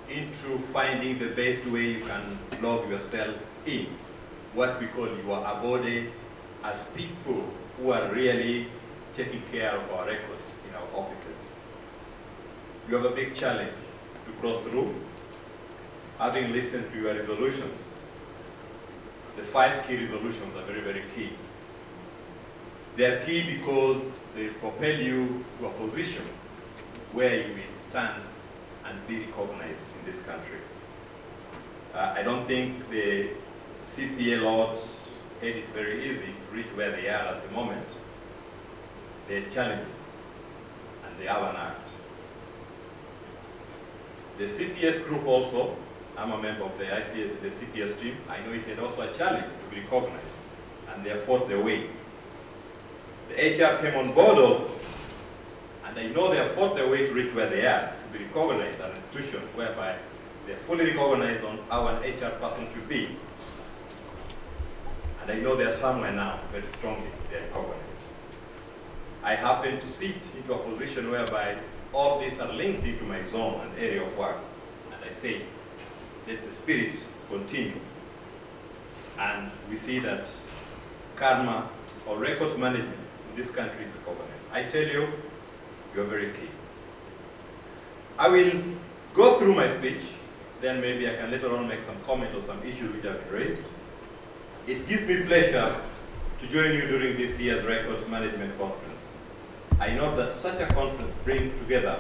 into finding the best way you can log yourself in, what we call your abode, as people who are really taking care of our records in our offices. You have a big challenge to cross through. Having listened to your resolutions, the 5 key resolutions are very, very key. They are key because they propel you to a position where you will stand and be recognized in this country. I don't think the CPA lords had it very easy to reach where they are at the moment. They had challenges, and they have an act. The CPS group also, I'm a member of the CPS team. I know it had also a challenge to be recognized, and they fought their way. The HR came on board also, and I know they have fought their way to reach where they are, to be recognized as an institution whereby they're fully recognized on how an HR person should be. And I know they are somewhere now, very strongly, they are recognized. I happen to sit into a position whereby all these are linked into my zone and area of work. And I say, let the spirit continue. And we see that karma or records management in this country is recognized. I tell you, you're very key. I will go through my speech, then maybe I can later on make some comment on some issues which have been raised. It gives me pleasure to join you during this year's Records Management Conference. I know that such a conference brings together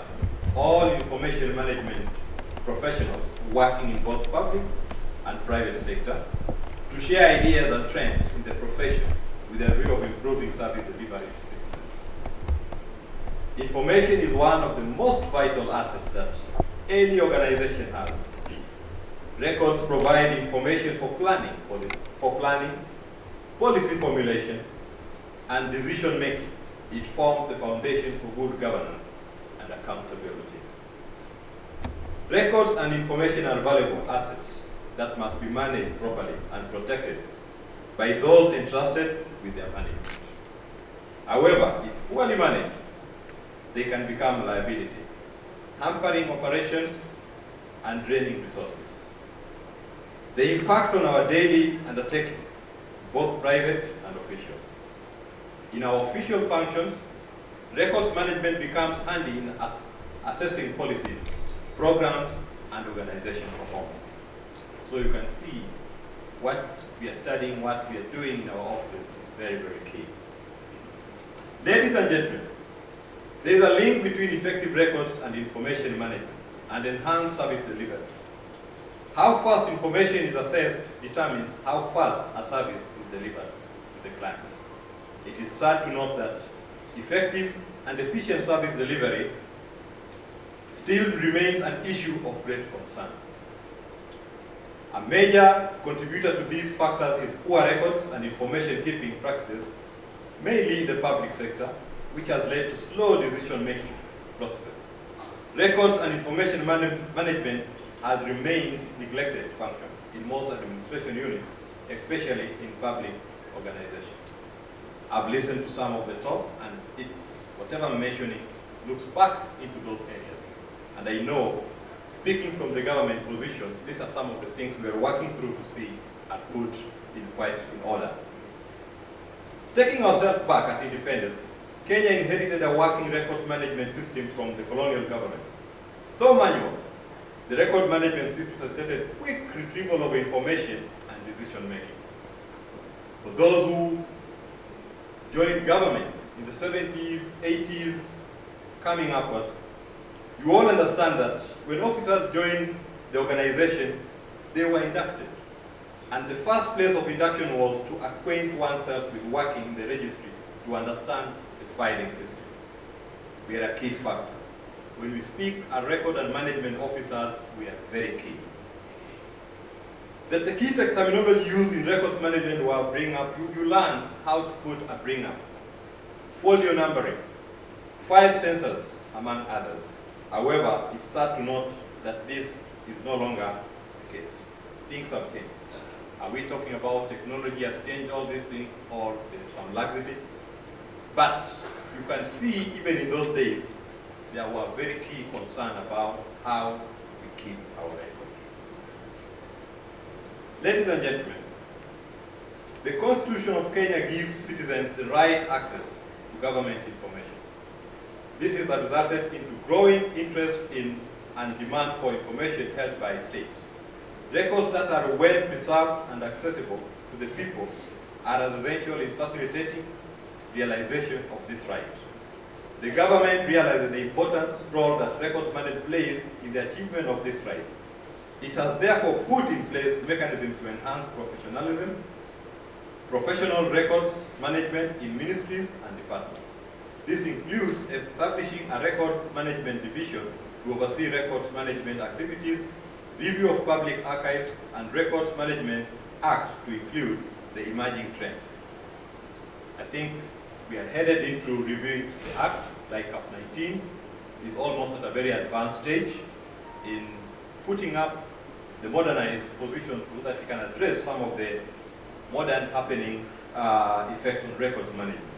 all information management professionals working in both public and private sector to share ideas and trends in the profession with a view of improving service delivery to citizens. Information is one of the most vital assets that any organization has. Records provide information for planning, policy formulation, and decision making. It forms the foundation for good governance and accountability. Records and information are valuable assets that must be managed properly and protected by those entrusted with their management. However, if poorly managed, they can become a liability, hampering operations and draining resources. They impact on our daily undertakings, both private and official. In our official functions, records management becomes handy in assessing policies, programs, and organization performance. So you can see what we are studying, what we are doing in our office is very, very key. Ladies and gentlemen, there is a link between effective records and information management and enhanced service delivery. How fast information is assessed determines how fast a service is delivered to the clients. It is sad to note that effective and efficient service delivery still remains an issue of great concern. A major contributor to these factors is poor records and information keeping practices, mainly in the public sector, which has led to slow decision-making processes. Records and information management has remained neglected function in most administration units, especially in public organizations. I've listened to some of the talk, and it's, whatever I'm mentioning looks back into those areas. And I know, speaking from the government position, these are some of the things we are working through to see are put in order. Taking ourselves back at independence, Kenya inherited a working records management system from the colonial government. Though manual, the record management system facilitated quick retrieval of information and decision making. For those who joined government in the 70s, 80s, coming upwards, you all understand that when officers joined the organization, they were inducted. And the first place of induction was to acquaint oneself with working in the registry to understand the filing system. We are a key factor. When we speak as record and management officers, we are very key. That the key terminology used in records management were bring up, you learn how to put a bring up, folio numbering, file sensors, among others. However, it's sad to note that this is no longer the case. Things have changed. Are we talking about technology has changed all these things, or there is some laxity? But you can see, even in those days, there were very key concern about how we keep our record. Ladies and gentlemen, the Constitution of Kenya gives citizens the right access to government information. This has resulted into growing interest in and demand for information held by states. Records that are well preserved and accessible to the people are essential in facilitating realization of this right. The government realizes the important role that records management plays in the achievement of this right. It has therefore put in place mechanisms to enhance professionalism, professional records management in ministries and departments. This includes establishing a record management division to oversee records management activities, review of public archives, and Records Management Act to include the emerging trends. I think we are headed into reviewing the Act, like Act 19 is almost at a very advanced stage in putting up the modernized position so that we can address some of the modern happening effects on records management.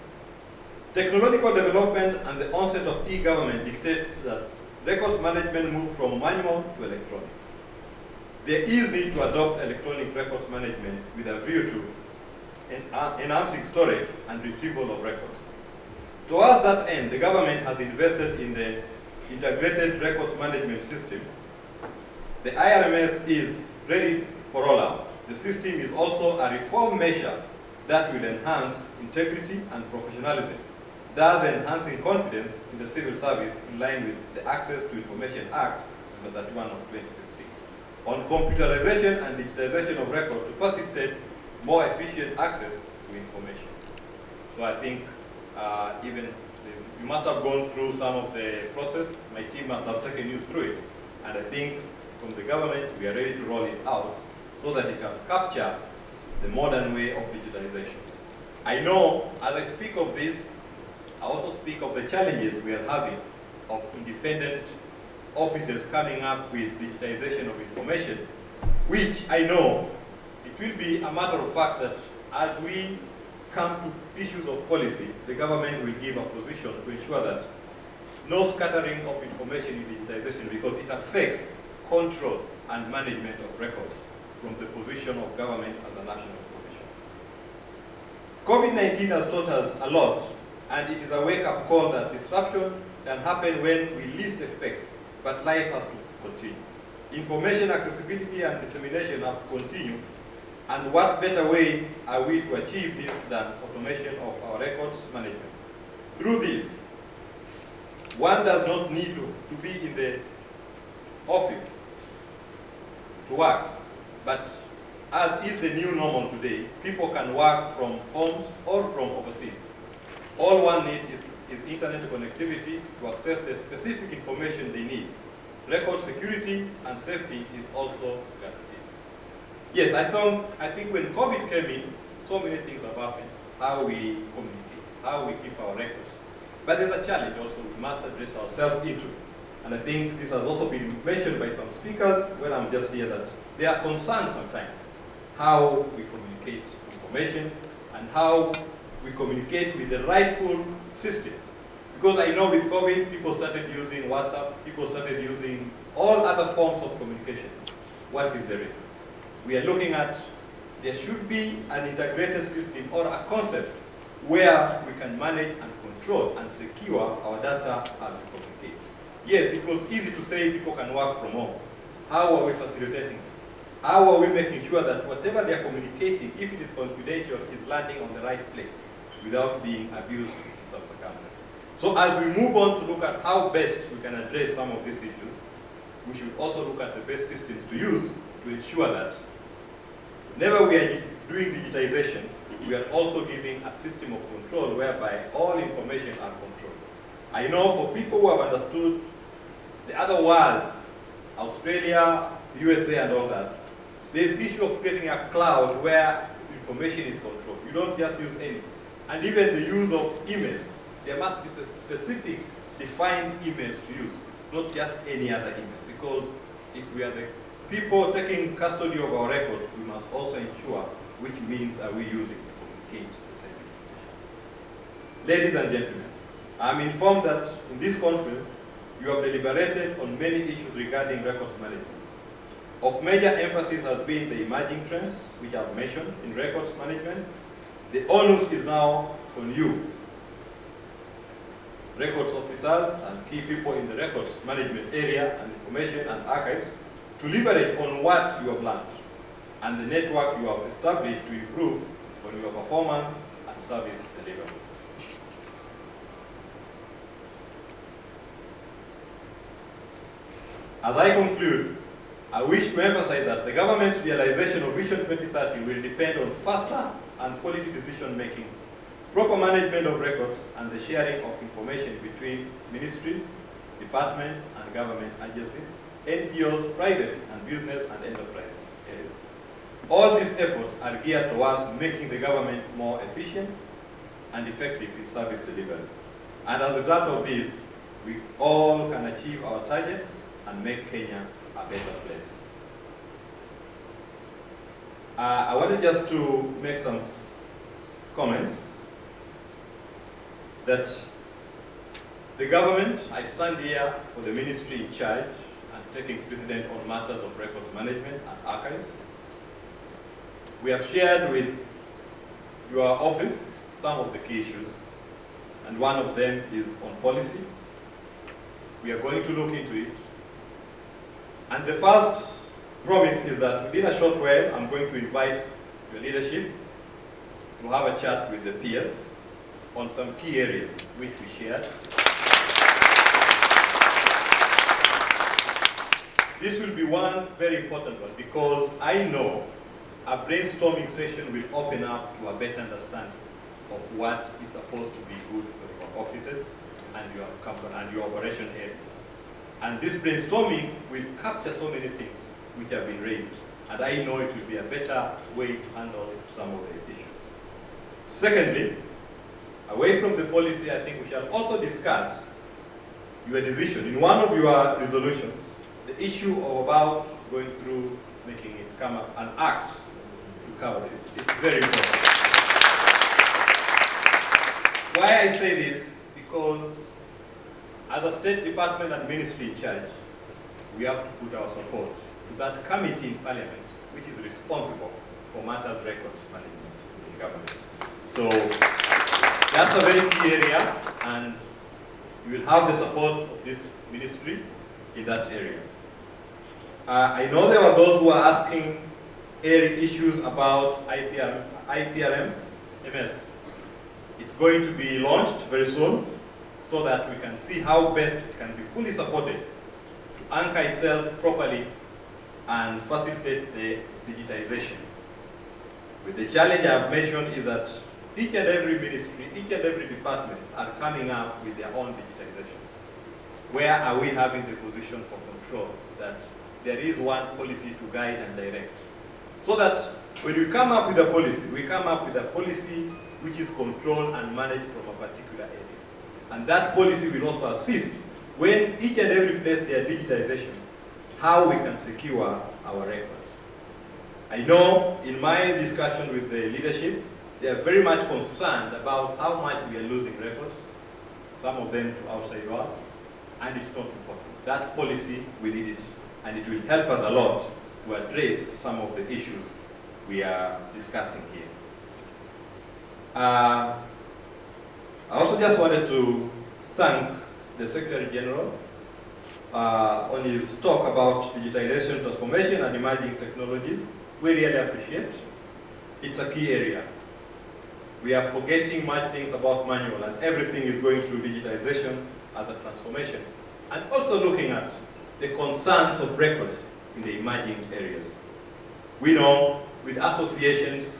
Technological development and the onset of e-government dictates that records management move from manual to electronic. There is need to adopt electronic records management with a view to enhancing storage and retrieval of records. Towards that end, the government has invested in the integrated records management system. The IRMS is ready for rollout. The system is also a reform measure that will enhance integrity and professionalism, thus enhancing confidence in the civil service in line with the Access to Information Act, number 31 of 2016. On computerization and digitization of records to facilitate more efficient access to information. So I think even the you must have gone through some of the process. My team must have taken you through it. And I think from the government, we are ready to roll it out so that it can capture the modern way of digitalization. I know, as I speak of this, I also speak of the challenges we are having of independent officers coming up with digitization of information, which I know it will be a matter of fact that as we come to issues of policy, the government will give a position to ensure that no scattering of information in digitization, because it affects control and management of records from the position of government as a national position. COVID-19 has taught us a lot, and it is a wake-up call that disruption can happen when we least expect, but life has to continue. Information accessibility and dissemination have to continue, and what better way are we to achieve this than automation of our records management? Through this, one does not need to be in the office to work, but as is the new normal today, people can work from homes or from overseas. All one needs is internet connectivity to access the specific information they need. Record security and safety is also guaranteed. Yes, I think when COVID came in, so many things have happened. How we communicate, how we keep our records. But there's a challenge also we must address ourselves into. And I think this has also been mentioned by some speakers when I'm just here, that there are concerns sometimes how we communicate information and how we communicate with the rightful systems. Because I know with COVID, people started using WhatsApp, people started using all other forms of communication. What is the risk? We are looking at, there should be an integrated system or a concept where we can manage and control and secure our data as we communicate. Yes, it was easy to say people can work from home. How are we facilitating? How are we making sure that whatever they are communicating, if it is confidential, is landing on the right place without being abused subsequently? So as we move on to look at how best we can address some of these issues, we should also look at the best systems to use to ensure that whenever we are doing digitization, we are also giving a system of control whereby all information are controlled. I know for people who have understood the other world, Australia, USA and all that, there's the issue of creating a cloud where information is controlled. You don't just use any. And even the use of emails, there must be specific defined emails to use, not just any other email. Because if we are the people taking custody of our records, we must also ensure which means are we using to communicate the same information. Ladies and gentlemen, I'm informed that in this conference, you have deliberated on many issues regarding records management. Of major emphasis has been the emerging trends, which I've mentioned in records management. The onus is now on you, records officers and key people in the records management area and information and archives, to leverage on what you have learned and the network you have established to improve on your performance and service delivery. As I conclude, I wish to emphasize that the government's realization of Vision 2030 will depend on faster and quality decision making, proper management of records, and the sharing of information between ministries, departments, and government agencies, NGOs, private and business and enterprise areas. All these efforts are geared towards making the government more efficient and effective in service delivery. And as a result of this, we all can achieve our targets and make Kenya a better place. I wanted just to make some comments that the government, I stand here for the ministry in charge and taking precedent on matters of records management and archives. We have shared with your office some of the key issues, and one of them is on policy. We are going to look into it. And the first promise is that within a short while, I'm going to invite your leadership to have a chat with the peers on some key areas which we shared. This will be one very important one because I know a brainstorming session will open up to a better understanding of what is supposed to be good for your offices and your company and your operation areas. And this brainstorming will capture so many things which have been raised. And I know it will be a better way to handle some of the issues. Secondly, away from the policy, I think we shall also discuss your decision. In one of your resolutions, the issue of about going through making it come up an act to cover it. It's very important. Why I say this? Because as a State Department and Ministry in charge, we have to put our support to that committee in Parliament, which is responsible for matters records management in government. So that's a very key area, and you will have the support of this ministry in that area. I know there were those who are asking issues about IPRM MS. It's going to be launched very soon so that we can see how best it can be fully supported to anchor itself properly and facilitate the digitization. With the challenge I've mentioned is that each and every ministry, each and every department are coming up with their own digitization. Where are we having the position for control that there is one policy to guide and direct? So that when we come up with a policy, we come up with a policy which is controlled and managed from a particular area. And that policy will also assist when each and every place their digitization, how we can secure our records. I know in my discussion with the leadership, they are very much concerned about how much we are losing records, some of them to outside world, and it's not important. That policy, we need it, and it will help us a lot to address some of the issues we are discussing here. I also just wanted to thank the Secretary General on his talk about digitalization, transformation, and emerging technologies. We really appreciate. It's a key area. We are forgetting much things about manual, and everything is going through digitization as a transformation. And also looking at the concerns of records in the emerging areas. We know with associations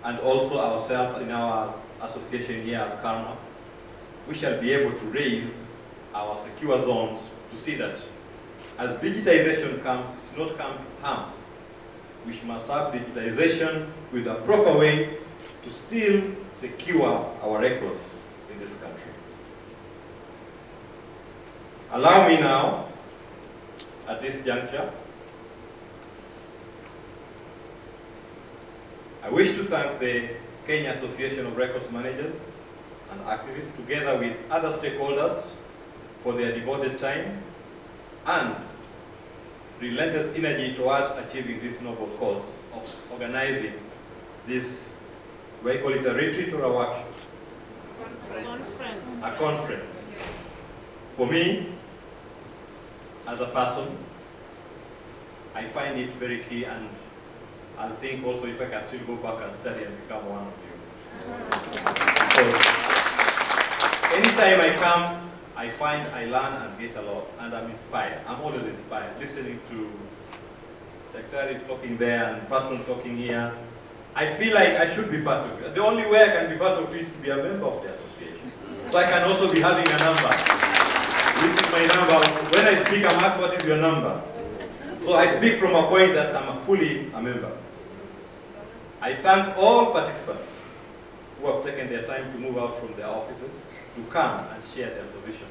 and also ourselves in our association here as Karma, we shall be able to raise our secure zones to see that as digitization comes, it's not come to harm. We must have digitization with a proper way to still secure our records in this country. Allow me now, at this juncture, I wish to thank the Kenya Association of Records Managers and Activists, together with other stakeholders, for their devoted time and relentless energy towards achieving this noble cause of organizing this, do I call it a retreat or a workshop? A conference. For me, as a person, I find it very key, and I'll think also if I can still go back and study and become one of you. So, anytime I come, I find I learn and get a lot, and I'm inspired. I'm always inspired, listening to Daktari talking there and Patron talking here. I feel like I should be part of it. The only way I can be part of it is to be a member of the association. So I can also be having a number. This is my number. When I speak, I'm asked, what is your number? So I speak from a point that I'm fully a member. I thank all participants who have taken their time to move out from their offices to come and share their position.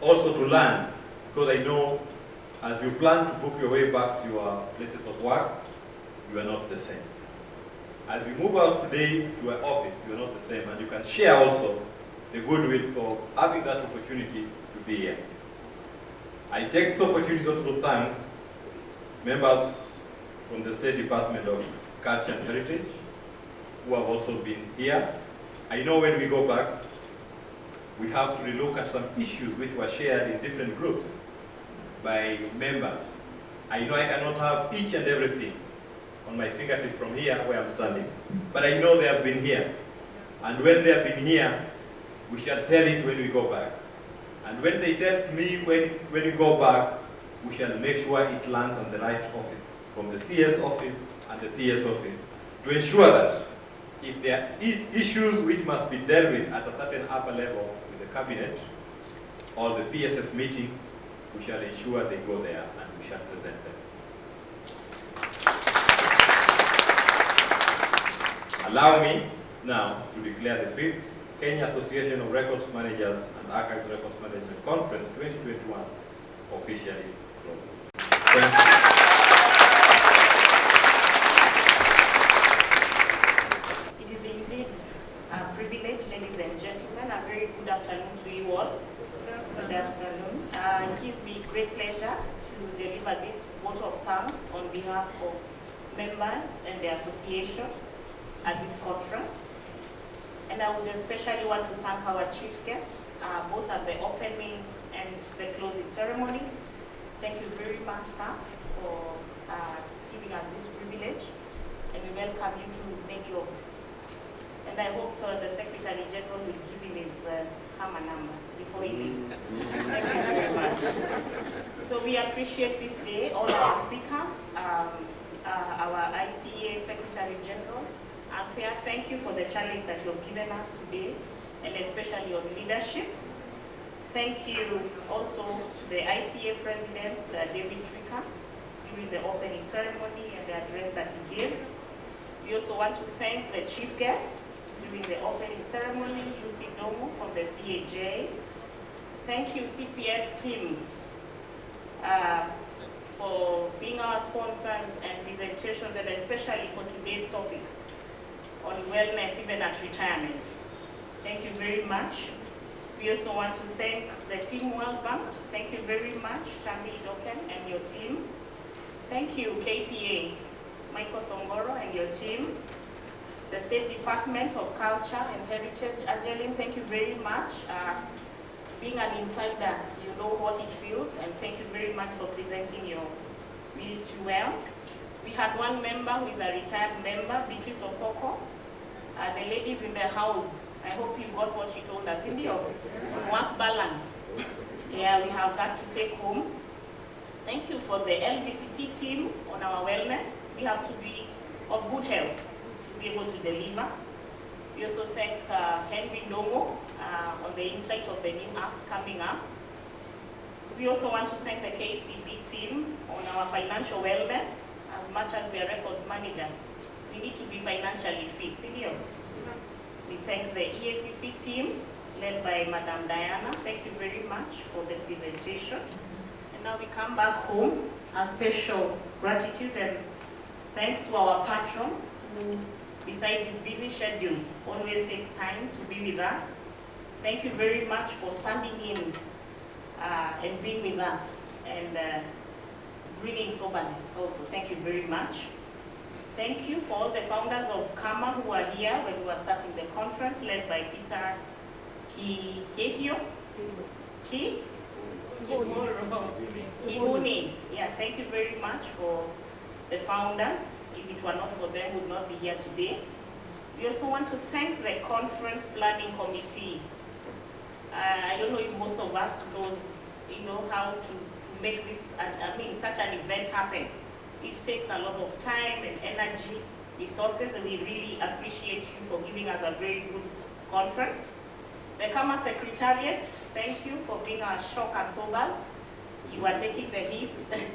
Also to learn, because I know as you plan to book your way back to your places of work, you are not the same. As you move out today to an office, you are not the same, and you can share also the goodwill for having that opportunity to be here. I take this opportunity also to thank members from the State Department of Culture and Heritage who have also been here. I know when we go back, we have to relook at some issues which were shared in different groups by members. I know I cannot have each and everything on my fingertips from here where I'm standing, but I know they have been here. And when they have been here, we shall tell it when we go back. And when they tell me when we go back, we shall make sure it lands on the right office, from the CS office and the PS office, to ensure that if there are issues which must be dealt with at a certain upper level with the cabinet or the PSS meeting, we shall ensure they go there and we shall present them. Allow me now to declare the 5th Kenya Association of Records Managers and Archives Records Management Conference 2021 officially closed. Thank you. It is indeed a privilege, ladies and gentlemen. A very good afternoon to you all. Good afternoon. It gives me great pleasure to deliver this vote of thanks on behalf of members and the association at this conference. And I would especially want to thank our chief guests, both at the opening and the closing ceremony. Thank you very much, sir, for giving us this privilege. And we welcome you to many of you. And I hope the Secretary General will give him his hammer number before he leaves. Thank you very much. So we appreciate this day, all our speakers, our ICA Secretary General, and thank you for the challenge that you have given us today, and especially on leadership. Thank you also to the ICA President, David Trika, during the opening ceremony and the address that he gave. We also want to thank the chief guests during the opening ceremony, Lucy Domo from the CAJ. Thank you, CPF team, for being our sponsors and presentations, and especially for today's topic on wellness even at retirement. Thank you very much. We also want to thank the Team World Bank. Thank you very much, Tammy Doken and your team. Thank you, KPA, Michael Songoro and your team. The State Department of Culture and Heritage, Angeline, thank you very much. Being an insider, you know what it feels, and thank you very much for presenting your ministry well. We had one member who is a retired member, Beatrice Okoko. The ladies in the house, I hope you got what she told us, India, work balance. Yeah, we have that to take home. Thank you for the LVCT team on our wellness. We have to be of good health to be able to deliver. We also thank Henry Nomo on the insight of the new act coming up. We also want to thank the KCB team on our financial wellness. As much as we are records managers, we need to be financially fit. Senior. We thank the EACC team led by Madam Diana. Thank you very much for the presentation. And now we come back home. A special gratitude and thanks to our patron who, besides his busy schedule, always takes time to be with us. Thank you very much for standing in and being with us and bringing soberness also. Thank you very much. Thank you for all the founders of KAMA who are here when we were starting the conference, led by Peter Kihio. Kihuni. Yeah, thank you very much for the founders. If it were not for them, we would not be here today. We also want to thank the conference planning committee. I don't know if most of us knows, how to make this, such an event happen. It takes a lot of time and energy, resources, and we really appreciate you for giving us a very good conference. The KAMA Secretariat, thank you for being our shock absorbers. You are taking the heat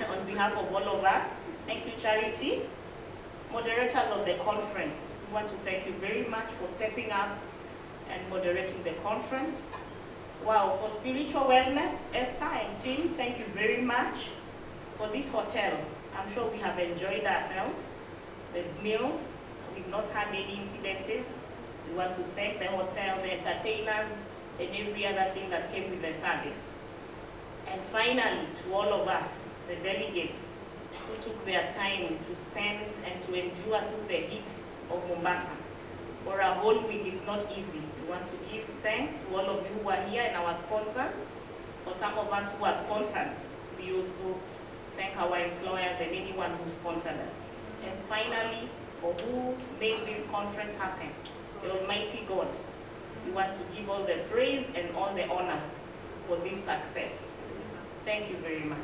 on behalf of all of us. Thank you, Charity. Moderators of the conference, we want to thank you very much for stepping up and moderating the conference. Wow, for spiritual wellness, Esther and team, thank you very much for this hotel. I'm sure we have enjoyed ourselves. The meals, we've not had any incidences. We want to thank the hotel, the entertainers, and every other thing that came with the service. And finally, to all of us, the delegates who took their time to spend and to endure through the heat of Mombasa. For a whole week, it's not easy. We want to give thanks to all of you who are here and our sponsors. For some of us who are sponsored, we also thank our employers and anyone who sponsored us. And finally, for who made this conference happen, the Almighty God, we want to give all the praise and all the honor for this success. Thank you very much.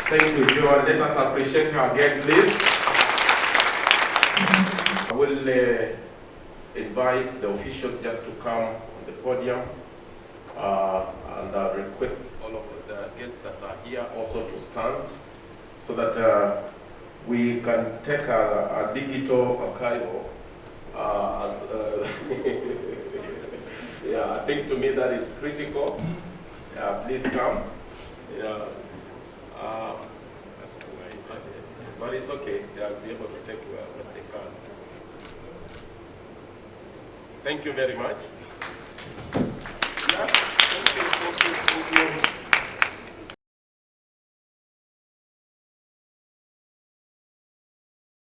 Thank you, Joan. Let us appreciate her again, please. I will invite the officials just to come on the podium and request all of the guests that are here also to stand so that we can take a digital archival yeah, I think to me that is critical. Please come. Yeah. But it's okay. They'll be able to take what they can. Thank you very much. Yeah. Thank you.